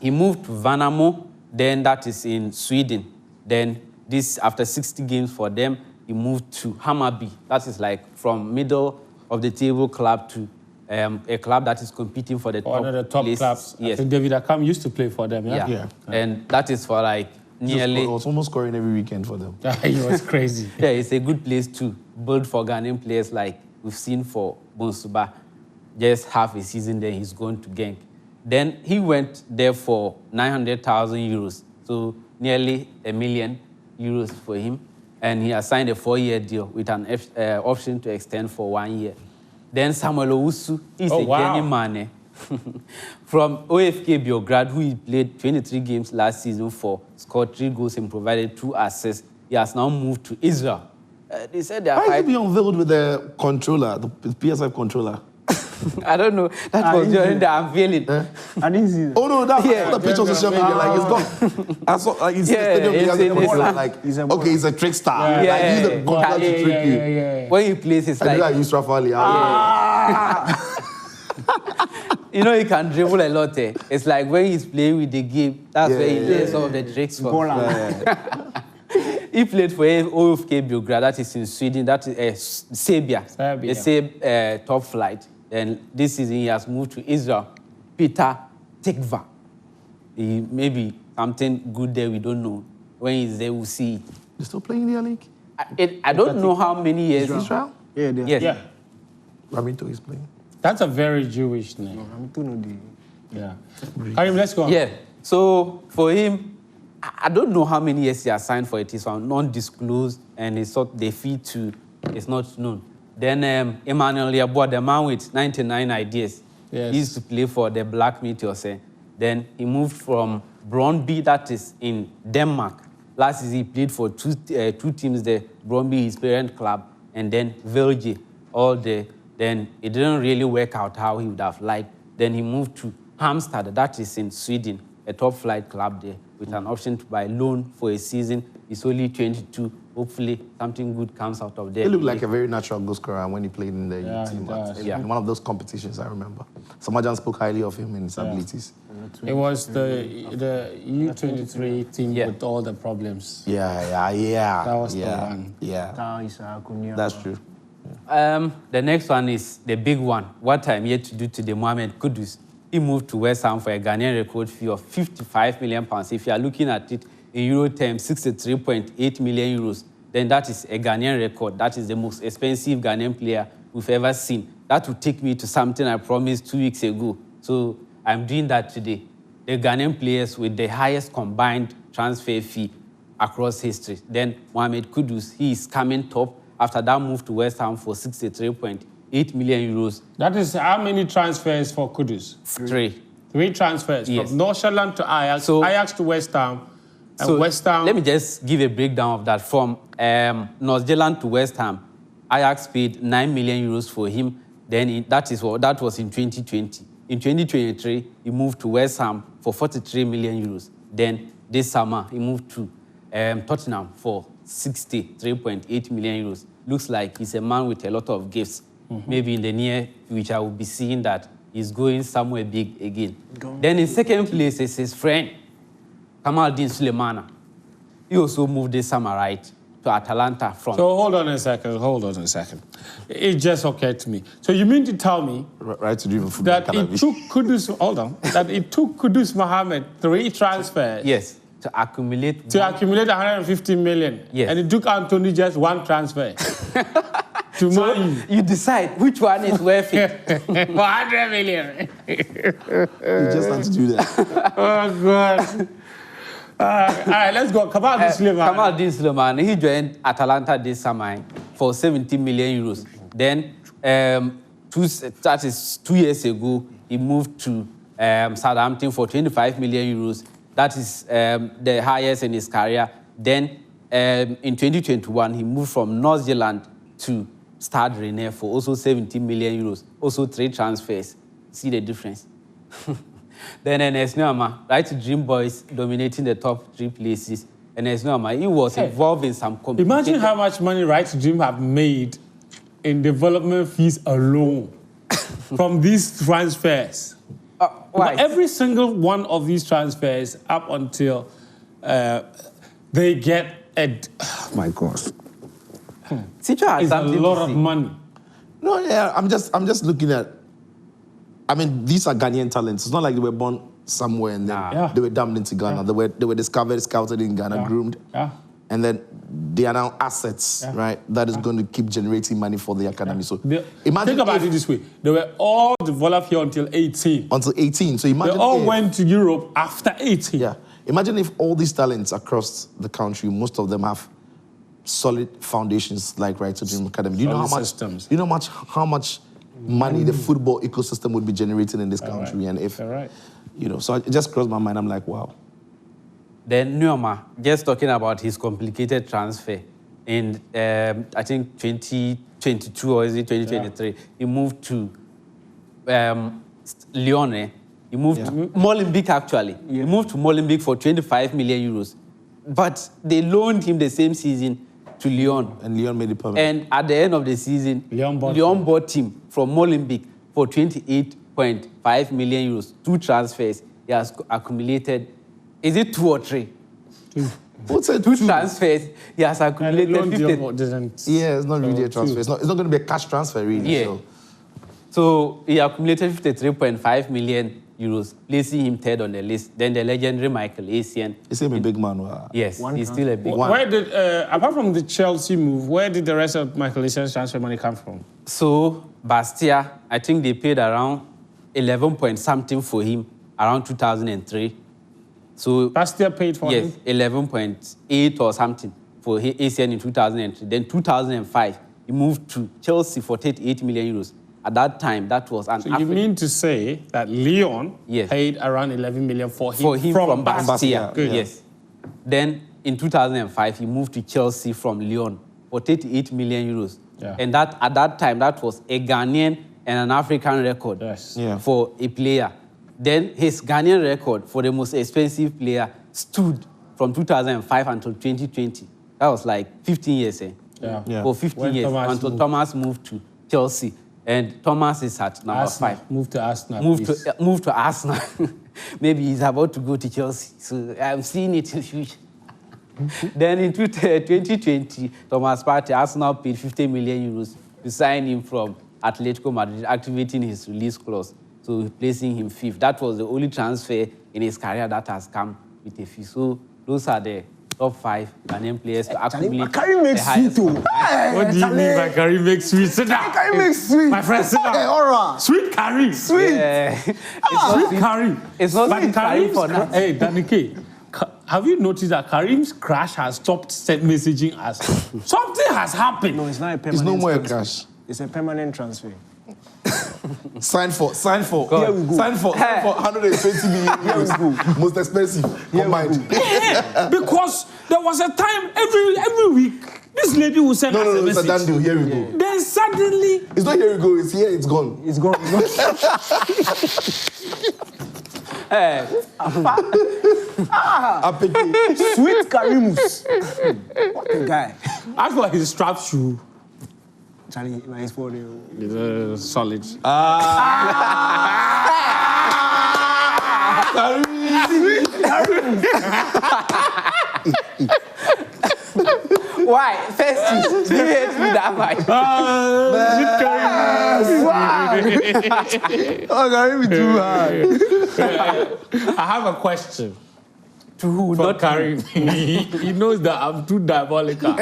S7: He moved to Värnamo, then that is in Sweden. Then this, after 60 games for them, he moved to Hammarby. That is like from middle of the table club to a club that is competing for the top
S1: one of the top
S7: place.
S1: clubs.
S7: Yes.
S1: I think David Akam used to play for them,
S7: yeah? And that is for like nearly...
S3: He was almost scoring every weekend for them.
S1: He was crazy.
S7: Yeah, it's a good place to build for Ghanaian players like we've seen for Bonsuba. Just half a season, then he's going to Genk. Then he went there for 900,000 euros, so nearly €1 million for him. And he has signed a 4-year deal with an option to extend for 1 year. Then Samuel Owusu is a journeyman from OFK Beograd, who he played 23 games last season for, scored 3 goals and provided 2 assists. He has now moved to Israel. They said they are...
S3: Why is he unveiled with the controller, the PS5 controller?
S7: I don't know. That was during the unveiling.
S2: I didn't see that.
S3: Oh no, that's the picture on social media. Like it's gone. I saw like he's he's a trickster. Like he's a god to trick you.
S7: When he plays, it's like
S3: I use Rafali.
S7: You know, he can dribble a lot. It's like when he's playing with the game, that's where he learns some of the tricks from. He played for OFK Beograd, that is in Sweden, that is Serbia. The same top flight. And this season he has moved to Israel. Peter Tikva. Maybe something good there, we don't know. When he's there, we'll see it.
S3: They're still playing in their league?
S7: I don't know how many years.
S3: Israel?
S2: Yeah,
S7: Yes.
S1: Yeah.
S3: Ramito is playing.
S1: That's a very Jewish name. Yeah. Karim, let's go on.
S7: Yeah. So for him, I don't know how many years he has signed for it. It's non-disclosed, and it's sort the fee to it's not known. Then Emmanuel Yeboah, the man with 99 ideas,
S1: yes.
S7: he used to play for the Black Meteors. Then he moved from Brøndby, that is in Denmark. Last season he played for two teams there, Brøndby, his parent club, and then Velge, Then it didn't really work out how he would have liked. Then he moved to Halmstad, that is in Sweden, a top flight club there, with an option to buy loan for a season. He's only 22. Hopefully, something good comes out of there.
S3: He looked like a very natural goal scorer when he played in the youth team. In one of those competitions, I remember. Samajan spoke highly of him and his abilities.
S1: It was the U23 team with all the problems.
S3: Yeah.
S1: That was the one.
S3: Yeah. That's true.
S7: The next one is the big one. What I'm yet to do to the Mohamed Kudus. He moved to West Ham for a Ghanaian record fee of £55 million. If you are looking at it in Euro terms, 63.8 million euros, then that is a Ghanaian record. That is the most expensive Ghanaian player we've ever seen. That would take me to something I promised 2 weeks ago. So I'm doing that today. The Ghanaian players with the highest combined transfer fee across history. Then Mohamed Kudus, he is coming top after that move to West Ham for 63.8 million euros.
S1: That is how many transfers for Kudus?
S7: 3.
S1: 3 transfers.
S7: Yes.
S1: From Nordsjælland to Ajax, Ajax to West Ham, and West Ham.
S7: Let me just give a breakdown of that. From Nordsjælland to West Ham, Ajax paid 9 million euros for him. Then that was in 2020. In 2023, he moved to West Ham for 43 million euros. Then this summer, he moved to Tottenham for 63.8 million euros. Looks like he's a man with a lot of gifts. Maybe in the near future, I will be seeing that he's going somewhere big again. Then in second place is his friend, Kamaldeen Sulemana. He also moved this summer, right, to Atalanta from...
S1: So hold on a second. It just occurred to me. So you mean to tell me
S3: right to dream football
S1: that it took Kudus Mohamed 3 transfers?
S7: Yes. To accumulate
S1: 150 million.
S7: Yes.
S1: And it took Anthony just 1 transfer.
S7: So you decide which one is worth it.
S1: 100 million.
S3: You just have to do that.
S1: Oh, God. All right, let's go.
S7: Kamaldeen Sulemana, he joined Atalanta this summer for 70 million euros. Then, that is 2 years ago, he moved to Southampton for 25 million euros. That is the highest in his career. Then, in 2021, he moved from Nordsjælland to Stade Rennais for also 70 million euros. Also 3 transfers. See the difference? Then Enes Nuama, right to Dream Boys, dominating the top 3 places. Enes Nuama, he was involved in some competition.
S1: Imagine how much money Right to Dream have made in development fees alone from these transfers. Every single one of these transfers up until they get oh my gosh.
S7: It's
S1: a lot of money.
S3: No, yeah, I'm just looking at. I mean, these are Ghanaian talents. It's not like they were born somewhere and then they were dumped into Ghana. They were discovered, scouted in Ghana, groomed, and then they are now assets, right? That is going to keep generating money for the academy. So imagine
S1: think about it this way: they were all developed here until 18.
S3: Until 18. So imagine
S1: they all went to Europe after 18.
S3: Yeah. Imagine if all these talents across the country, most of them have solid foundations like Right to Dream Academy. Do you know how much?
S1: Systems.
S3: Do you know how much money the football ecosystem would be generating in this country? And if, so it just crossed my mind. I'm like, wow.
S7: Then Nuama, just talking about his complicated transfer in, I think, 2022 or is it 2023, he moved to Lyon. He moved to Molenbeek, actually. He moved to Molenbeek for 25 million euros. But they loaned him the same season to Lyon.
S3: And Lyon made it permanent.
S7: And at the end of the season, Lyon bought him from Molenbeek for 28 23.5 million euros, 2 transfers, he has accumulated. Is it 2 or 3?
S3: What's a
S7: 2 transfers, he has accumulated.
S3: Yeah, it's not really a transfer. It's not going to be a cash transfer, really.
S7: Yeah. So he accumulated 53.5 million euros, placing him third on the list. Then the legendary Michael Essien.
S3: He's a big man. Wow.
S7: Yes, he's still a big man.
S1: Where did, apart from the Chelsea move, where did the rest of Michael Essien's transfer money come from?
S7: So Bastia, I think they paid around 11 point something for him around 2003. So
S1: Bastia paid for him?
S7: Yes, 11.8 or something for Essien in 2003. Then 2005, he moved to Chelsea for 38 million euros. At that time, that was an.
S1: So you mean to say that Lyon paid around 11 million for him
S7: from Bastia?
S1: Good.
S7: Yes. Then in 2005, he moved to Chelsea from Lyon for 38 million euros.
S1: Yeah.
S7: And that at that time, that was a Ghanaian and an African record for a player. Then his Ghanaian record for the most expensive player stood from 2005 until 2020. That was like 15 years. For 15 years until Thomas moved to Chelsea. And Thomas is at number
S1: Arsenal.
S7: 5.
S1: Move to Arsenal.
S7: Move to Arsenal. Maybe he's about to go to Chelsea. So I'm seeing it in the future. Then in 2020, Thomas Partey, Arsenal paid 50 million euros to sign him from Atletico Madrid, activating his release clause, so placing him 5th. That was the only transfer in his career that has come with a fee. So those are the top 5 Ghanaian players to accumulate.
S2: Karim makes sweet too.
S1: What do you mean by Karim makes sweet? Sit down.
S2: Karim makes sweet.
S1: My friend, sit down.
S2: Hey, all right.
S1: Sweet Karim.
S2: Sweet.
S7: Yeah.
S1: Sweet Karim.
S7: It's not
S1: But
S7: sweet Karim for now.
S1: Hey, Danny K, have you noticed that Karim's crash has stopped messaging us? Something has happened.
S2: No, it's not a permanent.
S3: It's no more a
S2: transfer.
S3: cash.
S2: It's a permanent transfer.
S3: Sign for.
S2: Here we go.
S3: Sign for 120 million. Here we go. Most expensive combined.
S1: Yeah, because there was a time every week this lady will send us a
S3: it's a
S1: message.
S3: done deal. Here we go.
S1: Then suddenly
S3: It's not here we go. It's here. It's gone.
S2: It's gone. Sweet Karimus. What a guy.
S1: as for his strap shoe,
S2: Charlie, nice for you.
S1: it's solid.
S7: Why? First, do you hate me that much?
S2: Oh, Karim is too hard.
S1: I have a question.
S7: To who?
S1: For
S7: Not
S1: Karim. He knows that I'm too diabolical.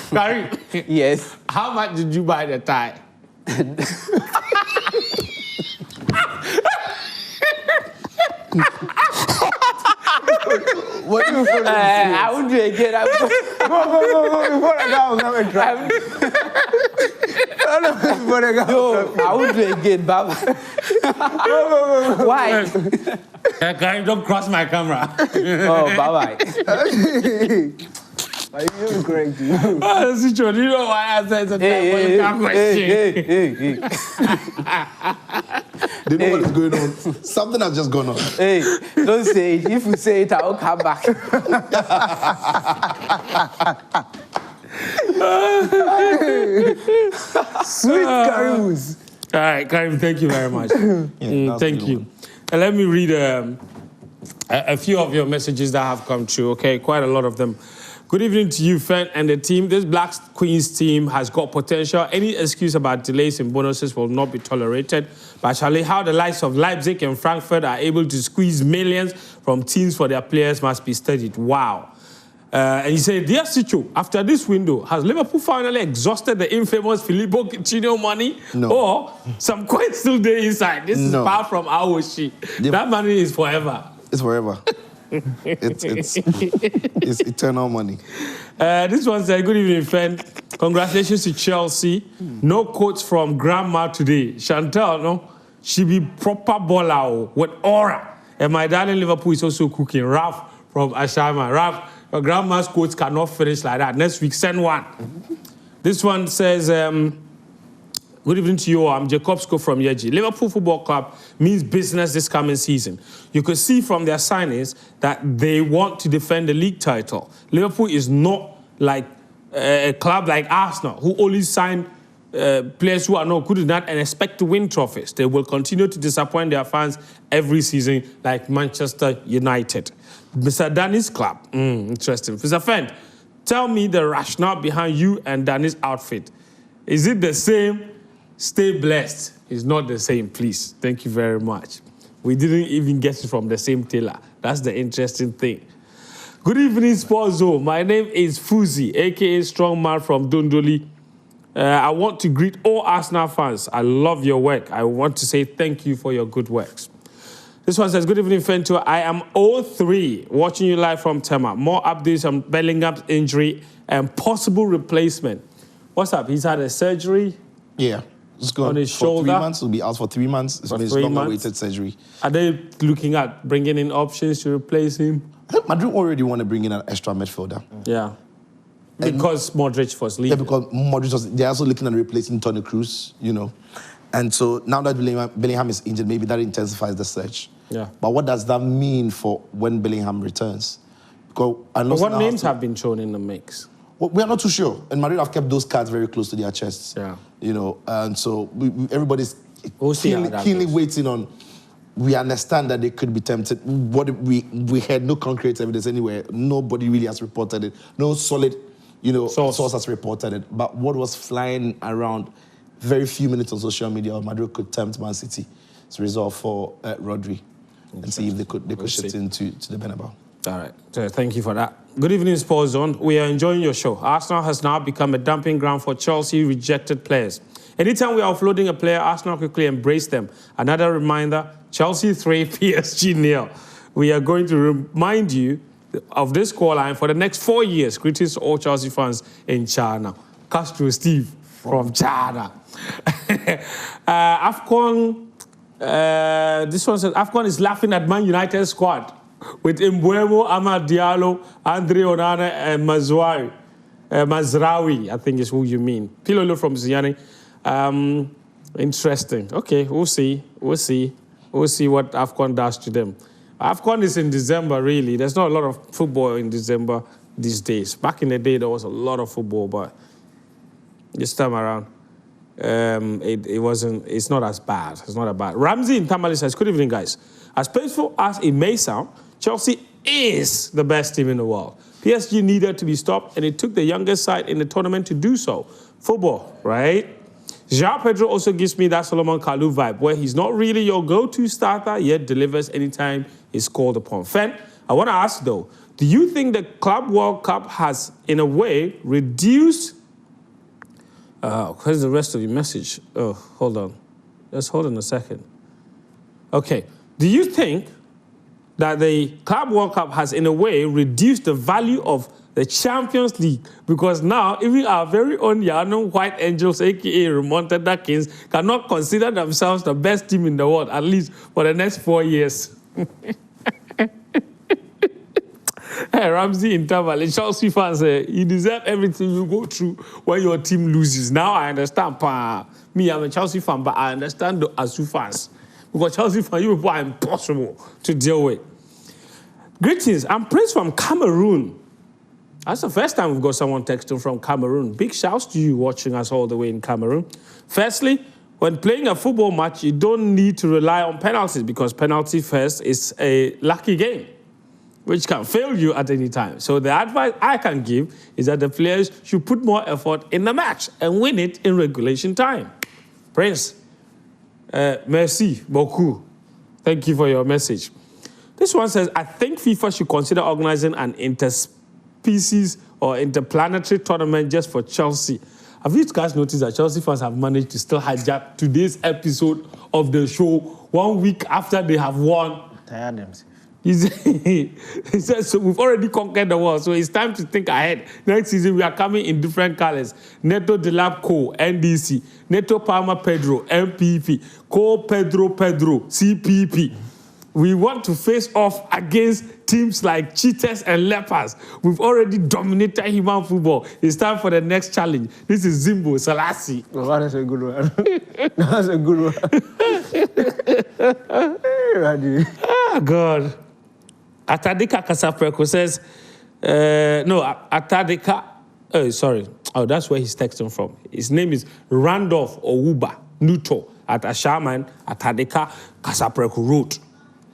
S1: Karim,
S7: Yes.
S1: how much did you buy the tie?
S2: What do you call it?
S7: I won't do it again.
S2: Go. Before the guy was having trouble. Before the guy
S7: No, I won't do it again, Baba. Why?
S1: Karim, don't cross my camera.
S7: Oh, bye-bye.
S2: Are you correct?
S1: Do you know why I said it's a diabolical question?
S3: They know what is going on. Something has just gone on.
S7: Hey, don't say it. If you say it, I'll come back.
S2: Sweet Karimus.
S1: All right, Karim, thank you very much. Thank you. And let me read a few of your messages that have come through, okay? Quite a lot of them. Good evening to you, Fen, and the team. This Black Queens team has got potential. Any excuse about delays in bonuses will not be tolerated. But Charlie, how the likes of Leipzig and Frankfurt are able to squeeze millions from teams for their players must be studied. Wow. And he said, dear Sicho, after this window, has Liverpool finally exhausted the infamous Filippo Coutinho money?
S3: No.
S1: Or some coins still there inside? This is
S3: No.
S1: far from Aoshi. That money is forever.
S3: It's forever. It's eternal money.
S1: This one said, good evening, friend. Congratulations to Chelsea. No quotes from Grandma today. Chantal, no? She be proper baller with aura. And my darling Liverpool is also cooking. Ralph from Ashama. Ralph, your grandma's quotes cannot finish like that. Next week, send one. This one says, good evening to you all. I'm Jacobsko from Yeji. Liverpool Football Club means business this coming season. You could see from their signings that they want to defend the league title. Liverpool is not like a club like Arsenal, who only signed players who are not good enough and expect to win trophies. They will continue to disappoint their fans every season, like Manchester United. Mr. Danny's club. Interesting. Mr. Fent, tell me the rationale behind you and Danny's outfit. Is it the same? Stay blessed. It's not the same, please. Thank you very much. We didn't even get it from the same tailor. That's the interesting thing. Good evening, Sports Zone. My name is Fuzi, a.k.a. Strongman from Dondoli. I want to greet all Arsenal fans. I love your work. I want to say thank you for your good works. This one says, good evening, Fento. I am 03, watching you live from Tema. More updates on Bellingham's injury and possible replacement. What's up? He's had a surgery?
S3: Yeah. It's gone
S1: on his
S3: for
S1: shoulder.
S3: 3 months. He'll be out for 3 months. It's long-awaited surgery.
S1: Are they looking at bringing in options to replace him?
S3: I think Madrid already want to bring in an extra midfielder.
S1: Yeah. Because Modric was leaving.
S3: Yeah, because Modric was... They're also looking at replacing Toni Kroos, you know. And so now that Bellingham is injured, maybe that intensifies the search.
S1: Yeah.
S3: But what does that mean for when Bellingham returns? Because I know
S1: what names have been shown in the mix?
S3: Well, we are not too sure. And Madrid have kept those cards very close to their chests.
S1: Yeah.
S3: You know, and so everybody's
S1: keenly
S3: keenly waiting on... We understand that they could be tempted. We had no concrete evidence anywhere. Nobody really has reported it. No solid, source has reported it. But what was flying around very few minutes on social media, Madrid could tempt Man City to resolve for Rodri and see if they could shift into the Bernabeu.
S1: All right. So thank you for that. Good evening, Sports Zone. We are enjoying your show. Arsenal has now become a dumping ground for Chelsea rejected players. Anytime we are offloading a player, Arsenal quickly embrace them. Another reminder, Chelsea 3, PSG 0. We are going to remind you of this scoreline for the next 4 years. Greetings to all Chelsea fans in China. Castro Steve from China. AFCON, this one says, AFCON is laughing at Man United squad with Mbeumo, Amad Diallo, Andre Onana, and Mazraoui, I think is who you mean. Pilolo from Ziani. Interesting. Okay, we'll see. We'll see what AFCON does to them. AFCON is in December, really. There's not a lot of football in December these days. Back in the day, there was a lot of football, but this time around, it's not as bad. It's not as bad. Ramsey in Tamale says, good evening, guys. As painful as it may sound, Chelsea is the best team in the world. PSG needed to be stopped, and it took the youngest side in the tournament to do so. Football, right? João Pedro also gives me that Solomon Kalou vibe, where he's not really your go-to starter, yet delivers anytime he's called upon. Fen, I want to ask, though, do you think the Club World Cup has, in a way, reduced... where's the rest of your message? Oh, hold on. Just hold on a second. Okay. Do you think that the Club World Cup has, in a way, reduced the value of the Champions League? Because now, even our very own Yano White Angels, a.k.a. Remontada Kings, cannot consider themselves the best team in the world, at least for the next 4 years. Hey, Ramsey Interval, Chelsea fans, you deserve everything you go through when your team loses. Now I understand, me, I'm a Chelsea fan, but I understand the Asu fans. Because Chelsea fans, you people are impossible to deal with. Greetings, I'm Prince from Cameroon. That's the first time we've got someone texting from Cameroon. Big shouts to you watching us all the way in Cameroon. Firstly, when playing a football match, you don't need to rely on penalties because penalty first is a lucky game, which can fail you at any time. So the advice I can give is that the players should put more effort in the match and win it in regulation time. Prince, merci beaucoup. Thank you for your message. This one says, I think FIFA should consider organizing an interspecies or interplanetary tournament just for Chelsea. Have you guys noticed that Chelsea fans have managed to still hijack today's episode of the show 1 week after they have won?
S2: Tired themselves.
S1: He says, so we've already conquered the world, so it's time to think ahead. Next season, we are coming in different colors. Neto Delap Co, NDC. Neto Palma Pedro, MPP. Co Pedro, CPP. We want to face off against teams like cheaters and lepers. We've already dominated human football. It's time for the next challenge. This is Zimbo Selassie.
S2: Oh, that's a good one. That's a good one.
S1: Oh, God. Atadika Kasapreko says, Atadika, sorry. Oh, that's where he's texting from. His name is Randolph Owuba Nuto at Ashaman at Adeka Kasapreku Road.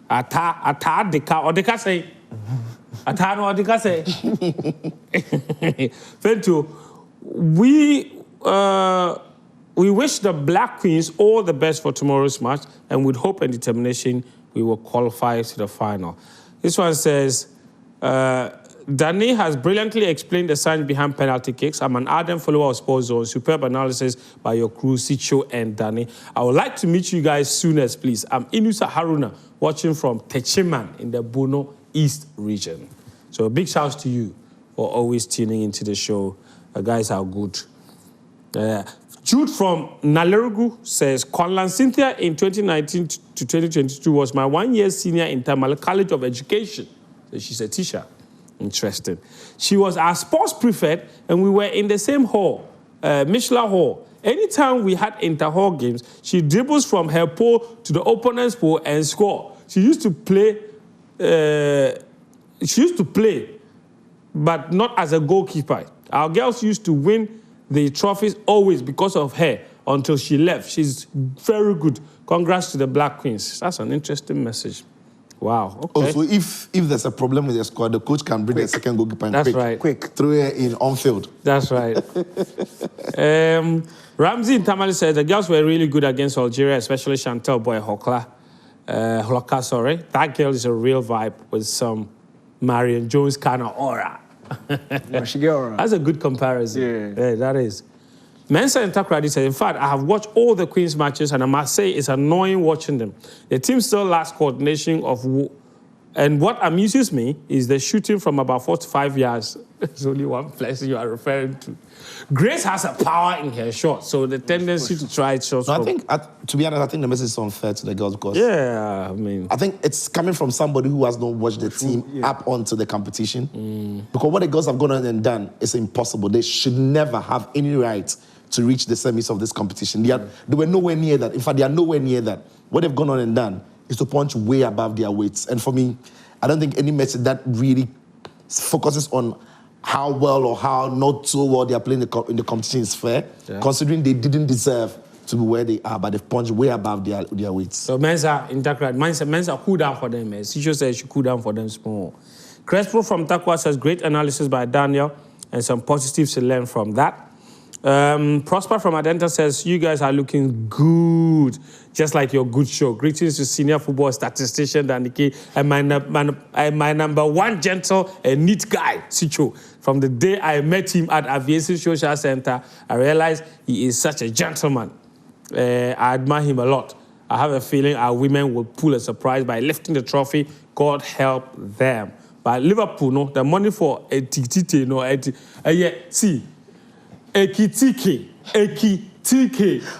S1: Adeka, Odeka say. Atano Odeka say. Thank you. We wish the Black Queens all the best for tomorrow's match, and with hope and determination, we will qualify to the final. This one says, Danny has brilliantly explained the science behind penalty kicks. I'm an ardent follower of Sports Zone. Superb analysis by your crew, Sicho and Danny. I would like to meet you guys soonest, please. I'm Inusa Haruna, watching from Techiman in the Bono East region. So a big shout to you for always tuning into the show. The guys are good. Jude from Nalerugu says, Conlan Cynthia in 2019 to 2022 was my 1 year senior in Tamale College of Education. So she's a teacher. Interesting. She was our sports prefect, and we were in the same hall, Mishla Hall. Anytime we had inter-hall games, she dribbles from her pole to the opponent's pole and score. She used to play, but not as a goalkeeper. Our girls used to win the trophies always because of her until she left. She's very good. Congrats to the Black Queens. That's an interesting message. Wow. Okay.
S3: Also, if there's a problem with the squad, the coach can bring a second goalkeeper and quick throw her in on field.
S1: That's right. Ramsey in Tamale said the girls were really good against Algeria, especially Chantel Boy Hokla. That girl is a real vibe with some Marion Jones kind of aura. That's a good comparison. Yeah, that is. Mensa and Takradi said, in fact, I have watched all the Queens matches and I must say it's annoying watching them. The team still lacks coordination and what amuses me is the shooting from about 4 to 5 yards. There's only one place you are referring to. Grace has a power in her shot, so the tendency to try shots.
S3: No, I think, to be honest, I think the message is unfair to the girls because I think it's coming from somebody who has not watched the team up onto the competition. Because what the girls have gone on and done is impossible. They should never have any right to reach the semis of this competition. They were nowhere near that. In fact, they are nowhere near that. What they've gone on and done is to punch way above their weights. And for me, I don't think any message that really focuses on how well or how not so well they are playing in the competition is fair, considering they didn't deserve to be where they are, but they've punched way above their weights.
S1: So Mensa, Mensa cool down for them. Sisho says she cool down for them small. Crespo from Takwa says, great analysis by Daniel and some positives to learn from that. Prosper from Adenta says, you guys are looking good, just like your good show. Greetings to senior football statistician Danike and my number one gentle and neat guy, Sicho. From the day I met him at Aviation Social Center, I realized he is such a gentleman. I admire him a lot. I have a feeling our women will pull a surprise by lifting the trophy. God help them. But Liverpool, no, the money for Ekitike, see, Ekitike.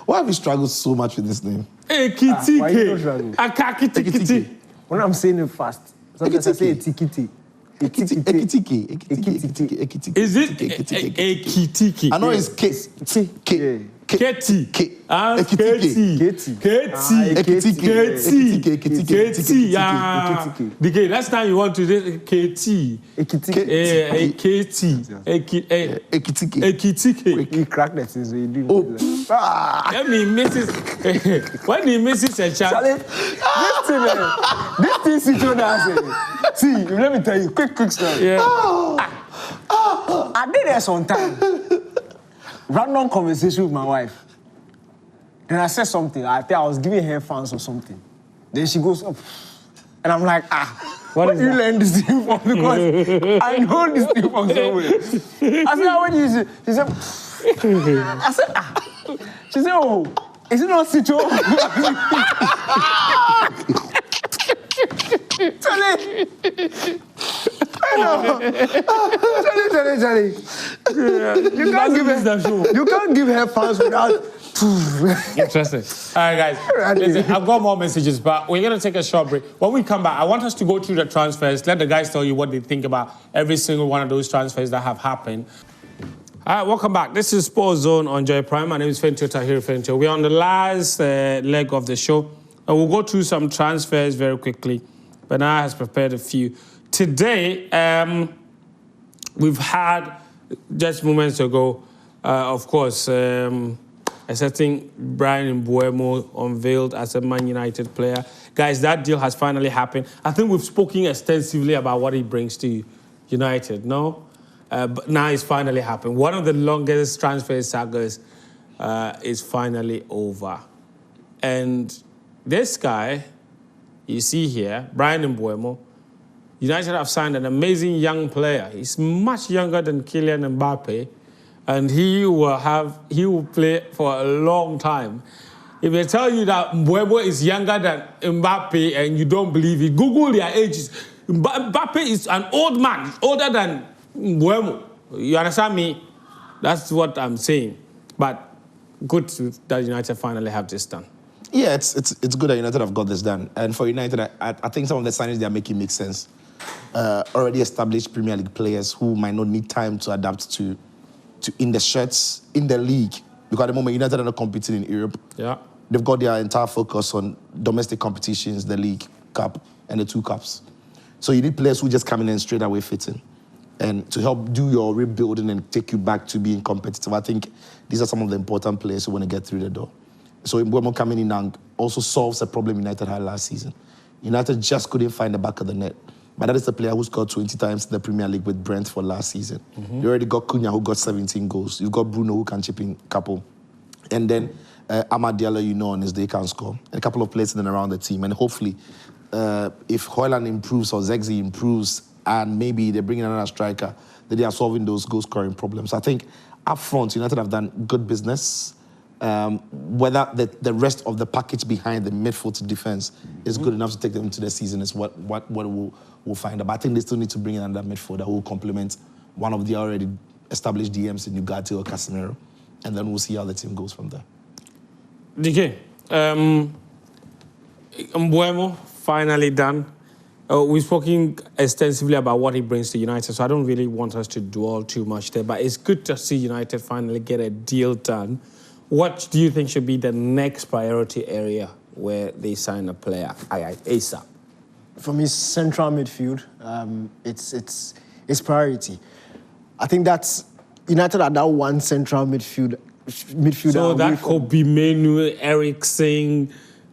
S3: Why have you struggled so much with this name?
S2: Ekitike. Why you don't
S1: struggle?
S2: When I'm saying it fast, sometimes I say Ekitike.
S3: Ekitike.
S1: Is it Ekitike?
S3: I know it's K.
S1: Keti. Keti. Next time you want to do Keti. Ekitike.
S2: He cracked that since we do.
S1: When he misses a chance.
S2: This thing Sicho does. See, let me tell you, quick story.
S1: Yeah.
S2: I did that sometime. Random conversation with my wife. Then I said something. I think I was giving her fans or something. Then she goes up. And I'm like, where did you learn this thing from? Because I know this thing from somewhere. I said, what do you say? She said, I said, She said, oh, is it not Sicho? Charlie! Charlie. You can't give her fans without...
S1: Interesting. All right, guys. Listen, I've got more messages, but we're going to take a short break. When we come back, I want us to go through the transfers. Let the guys tell you what they think about every single one of those transfers that have happened. All right, welcome back. This is Sports Zone on Joy Prime. My name is Fentio Tahir Fentio. We're on the last leg of the show. And we'll go through some transfers very quickly. Bernard has prepared a few. Today, we've had, just moments ago, of course, a certain Brian Mbeumo unveiled as a Man United player. Guys, that deal has finally happened. I think we've spoken extensively about what he brings to United, no? But now it's finally happened. One of the longest transfer sagas is finally over. And this guy, you see here, Brian Mbeumo, United have signed an amazing young player. He's much younger than Kylian Mbappe, and he will play for a long time. If they tell you that Mbeumo is younger than Mbappe and you don't believe it, Google their ages. Mbappe is an old man, he's older than Mbeumo. You understand me? That's what I'm saying. But good that United finally have this done.
S3: Yeah, it's good that United have got this done. And for United, I think some of the signings they're making make sense. Already established Premier League players who might not need time to adapt to in the shirts, in the league. Because at the moment, United are not competing in Europe.
S1: Yeah.
S3: They've got their entire focus on domestic competitions, the League Cup and the 2 Cups. So you need players who just come in and straight away fit in. And to help do your rebuilding and take you back to being competitive, I think these are some of the important players who want to get through the door. So Mbeumo coming in and also solves a problem United had last season. United just couldn't find the back of the net. But that is the player who scored 20 times in the Premier League with Brentford last season. You already got Cunha, who got 17 goals. You've got Bruno, who can chip in a couple. And then Amad Diallo, on his day, can score. And a couple of players in and around the team. And hopefully, if Højlund improves or Zexi improves and maybe they bring in another striker, then they are solving those goal-scoring problems. I think up front, United have done good business. Whether the rest of the package behind the midfield to defense is good enough to take them into the season is what we'll find out. But I think they still need to bring in another midfielder who will complement one of the already established DMs in Ugarte or Casemiro, and then we'll see how the team goes from there.
S1: DK, Mbeumo finally done. We've spoken extensively about what he brings to United, so I don't really want us to dwell too much there. But it's good to see United finally get a deal done. What do you think should be the next priority area where they sign a player ASAP?
S2: For me, central midfield, it's priority. I think that's United are that one central midfielder.
S1: So that could be Menu, Eriksen.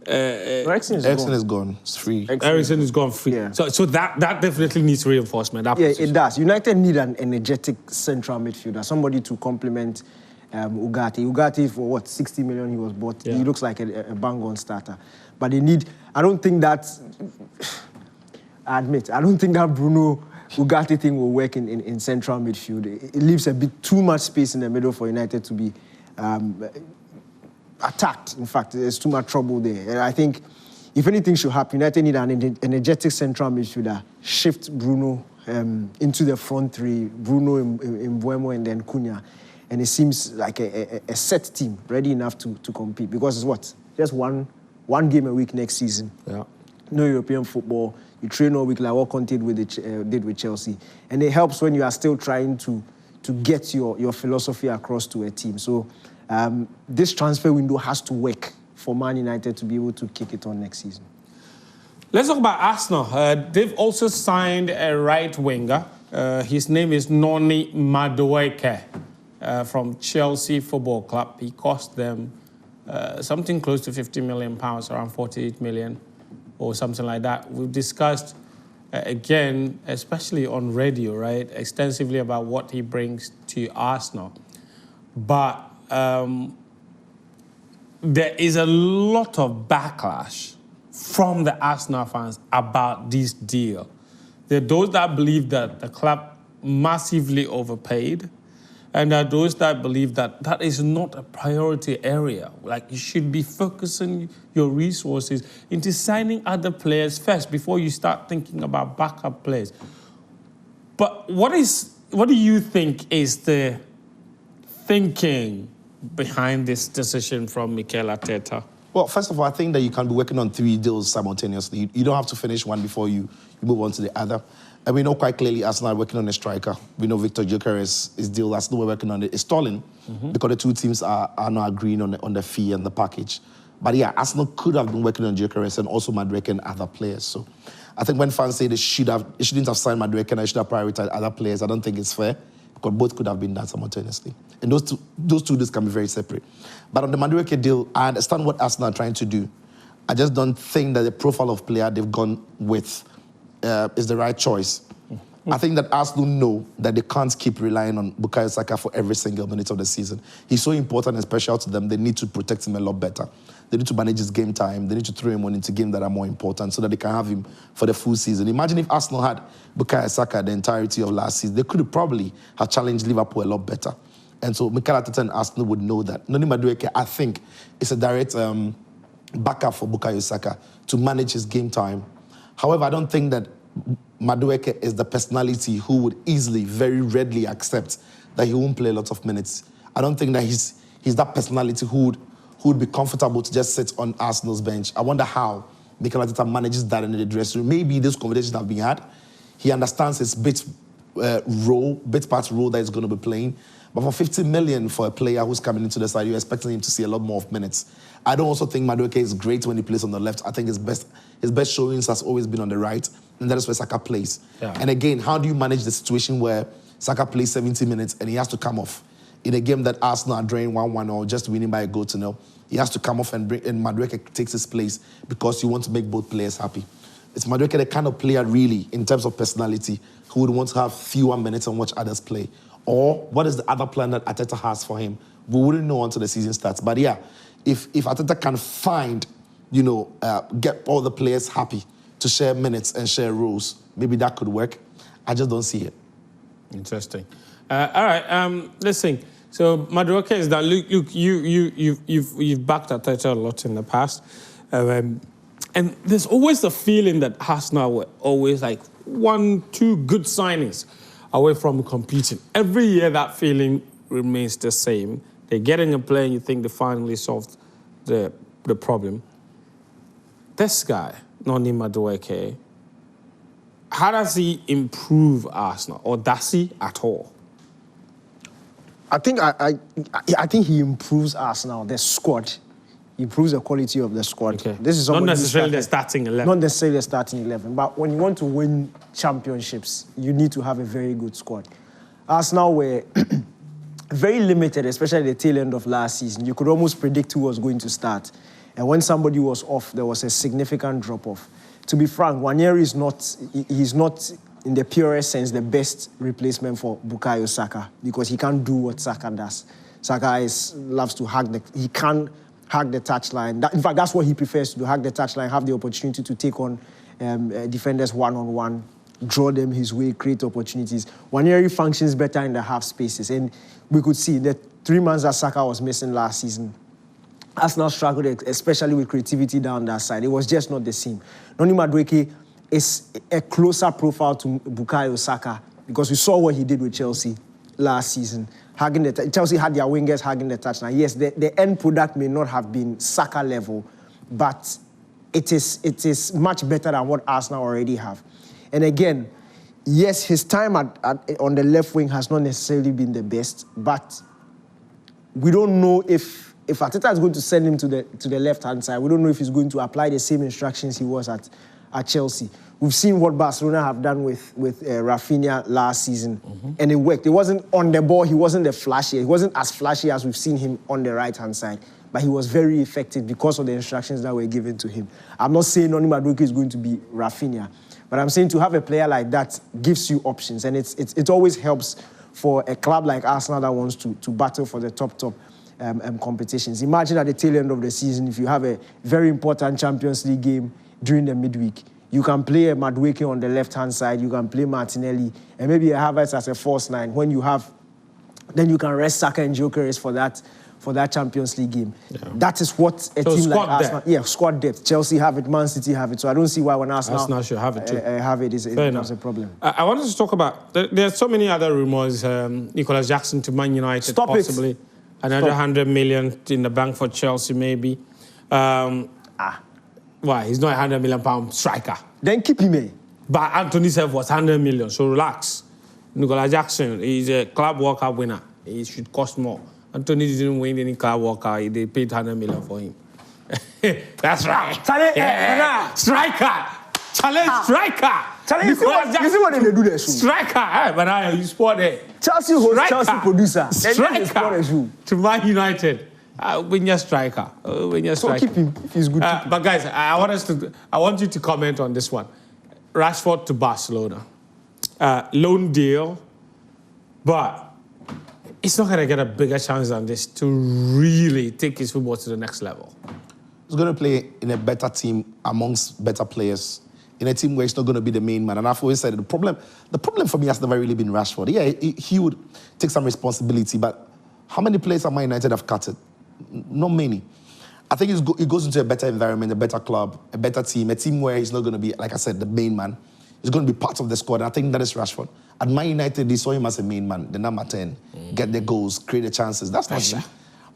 S2: Eriksen
S3: is gone. It's free.
S1: Eriksen is gone free.
S2: Yeah.
S1: So that definitely needs reinforcement.
S2: Yeah, it does. United need an energetic central midfielder, somebody to complement Ugarte. Ugarte, for what, 60 million he was bought. Yeah. He looks like a bang-on starter. But they need, I don't think that Bruno Ugarte thing will work in central midfield. It leaves a bit too much space in the middle for United to be attacked. In fact, there's too much trouble there. And I think if anything should happen, United need an energetic central midfielder, shift Bruno into the front three, Bruno, Mbeumo, and then Cunha. And it seems like a set team, ready enough to compete. Because it's what? Just one game a week next season.
S1: Yeah.
S2: No European football. You train all week like what Conte did with Chelsea. And it helps when you are still trying to get your philosophy across to a team. So this transfer window has to work for Man United to be able to kick it on next season.
S1: Let's talk about Arsenal. They've also signed a right winger. His name is Noni Madueke from Chelsea Football Club. He cost them something close to £50 million, around 48 million or something like that. We've discussed, again, especially on radio, right, extensively about what he brings to Arsenal. But there is a lot of backlash from the Arsenal fans about this deal. There are those that believe that the club massively overpaid, and there are those that believe that that is not a priority area. Like, you should be focusing your resources into signing other players first before you start thinking about backup players. But what do you think is the thinking behind this decision from Mikel Arteta?
S3: Well, first of all, I think that you can be working on 3 deals simultaneously. You don't have to finish one before you move on to the other. And we know quite clearly Arsenal are working on a striker. We know Victor Gyökeres' deal, Arsenal were working on it. It's stalling because the 2 teams are not agreeing on the fee and the package. But yeah, Arsenal could have been working on Gyökeres and also Madueke and other players. So I think when fans say they shouldn't have signed Madueke and they should have prioritized other players, I don't think it's fair. because both could have been done simultaneously. And those two deals can be very separate. But on the Madueke deal, I understand what Arsenal are trying to do. I just don't think that the profile of player they've gone with is the right choice. I think that Arsenal know that they can't keep relying on Bukayo Saka for every single minute of the season. He's so important and special to them, they need to protect him a lot better. They need to manage his game time. They need to throw him on into games that are more important so that they can have him for the full season. Imagine if Arsenal had Bukayo Saka the entirety of last season. They could probably have challenged Liverpool a lot better. And so Mikel Arteta and Arsenal would know that. Noni Madueke, I think, is a direct backup for Bukayo Saka to manage his game time. However, I don't think that Madueke is the personality who would easily, very readily accept that he won't play a lot of minutes. I don't think that he's that personality who would be comfortable to just sit on Arsenal's bench. I wonder how Mikel Arteta manages that in the dressing room. Maybe those conversations have been had. He understands his bit part role that he's going to be playing. But for 50 million for a player who's coming into the side, you're expecting him to see a lot more of minutes. I don't also think Madueke is great when he plays on the left. I think his best showings has always been on the right, and that is where Saka plays. Yeah. And again, how do you manage the situation where Saka plays 70 minutes and he has to come off in a game that Arsenal are drawing 1-1 or just winning by a goal to nil? He has to come off and Madueke takes his place because you want to make both players happy. Is Madueke the kind of player really, in terms of personality, who would want to have fewer minutes and watch others play? Or what is the other plan that Arteta has for him? We wouldn't know until the season starts. But yeah, if Arteta can find, get all the players happy to share minutes and share roles, maybe that could work. I just don't see it. Interesting.
S1: All right, listen. So Madueke is that. Look, you've backed Arteta a lot in the past, and there's always the feeling that Arsenal were always like 1-2 good signings away from competing. Every year that feeling remains the same. They're getting a player and you think they finally solved the problem. This guy, Noni Madueke, how does he improve Arsenal, or does he at all?
S2: I think he improves Arsenal, the squad. He improves the quality of the squad.
S1: Okay.
S2: This is
S1: not necessarily the starting 11.
S2: Not necessarily the starting 11, but when you want to win championships, you need to have a very good squad. Arsenal were very limited, especially at the tail end of last season. You could almost predict who was going to start. And when somebody was off, there was a significant drop-off. To be frank, Nwaneri is not, in the purest sense, the best replacement for Bukayo Saka because he can't do what Saka does. Saka loves to he can't hug the touchline. In fact, that's what he prefers to do, hug the touchline, have the opportunity to take on defenders one-on-one, draw them his way, create opportunities. Nwaneri functions better in the half spaces. And we could see the 3 months that Saka was missing last season, Arsenal struggled, especially with creativity down that side. It was just not the same. Noni Madueke is a closer profile to Bukayo Saka because we saw what he did with Chelsea last season. Chelsea had their wingers hugging the touchline. Yes, the end product may not have been Saka level, but it is much better than what Arsenal already have. And again, yes, his time on the left wing has not necessarily been the best, but we don't know if Arteta is going to send him to the left-hand side. We don't know if he's going to apply the same instructions he was at Chelsea. We've seen what Barcelona have done with Rafinha last season, and it worked. It wasn't on the ball. He wasn't the flashy. He wasn't as flashy as we've seen him on the right-hand side, but he was very effective because of the instructions that were given to him. I'm not saying Noni Madueke is going to be Rafinha, but I'm saying to have a player like that gives you options, and it always helps for a club like Arsenal that wants to battle for the top competitions. Imagine at the tail end of the season, if you have a very important Champions League game during the midweek, you can play a Madueke on the left-hand side, you can play Martinelli, and maybe a Havertz as a false nine. Then you can rest Saka and Gyökeres for that Champions League game. Yeah. That is what a team like Arsenal... Yeah, squad depth. Chelsea have it, Man City have it. So I don't see why when Arsenal should have it too. It becomes a problem.
S1: I wanted to talk about... There are so many other rumours. Nicolas Jackson to Man United, possibly. Another 100 million in the bank for Chelsea, maybe. Why? He's not a £100 million striker.
S2: Then keep him in.
S1: But Anthony said was 100 million, so relax. Nicolas Jackson is a club World Cup winner. He should cost more. Anthony didn't win any club World Cup. They paid 100 million for him. That's right. Yeah. Striker. Challenge striker.
S2: Charlie, you see what they do there, shoe?
S1: Striker, but I you sport there.
S2: Chelsea host, Chelsea producer.
S1: Striker to Man United. When you're striker,
S2: So keep him if he's good.
S1: But guys, I want you to comment on this one. Rashford to Barcelona, loan deal, but it's not going to get a bigger chance than this to really take his football to the next level.
S3: He's going to play in a better team amongst better players, in a team where he's not going to be the main man. And I've always said the problem for me has never really been Rashford. Yeah, he would take some responsibility, but how many players at Man United have cut it? Not many. I think he goes into a better environment, a better club, a better team, a team where he's not going to be, like I said, the main man. He's going to be part of the squad, and I think that is Rashford. At Man United, they saw him as a main man, the number 10, get the goals, create the chances. That's not him.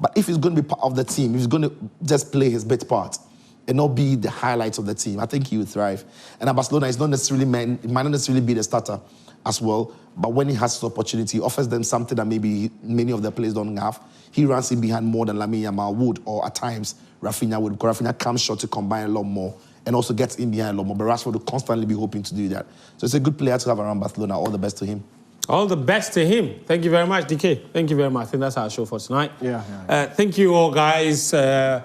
S3: But if he's going to be part of the team, if he's going to just play his bit part and not be the highlights of the team, I think he will thrive. And at Barcelona, he might not necessarily be the starter as well, but when he has his opportunity, he offers them something that maybe many of the players don't have. He runs in behind more than Lamine Yamal would, or at times Rafinha would, because Rafinha comes short to combine a lot more and also gets in behind a lot more. But Rashford will constantly be hoping to do that. So it's a good player to have around Barcelona. All the best to him.
S1: All the best to him. Thank you very much, DK. Thank you very much. I think that's our show for tonight.
S2: Yeah.
S1: Thank you all, guys, for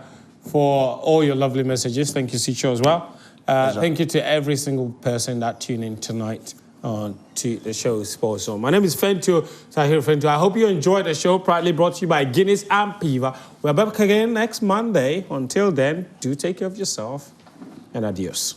S1: all your lovely messages. Thank you, Sicho, as well. Thank you to every single person that tuned in tonight to the show Sports Zone. My name is Fentu, Tahir Fentu. I hope you enjoyed the show, proudly brought to you by Guinness and Piva. We're back again next Monday. Until then, do take care of yourself and adios.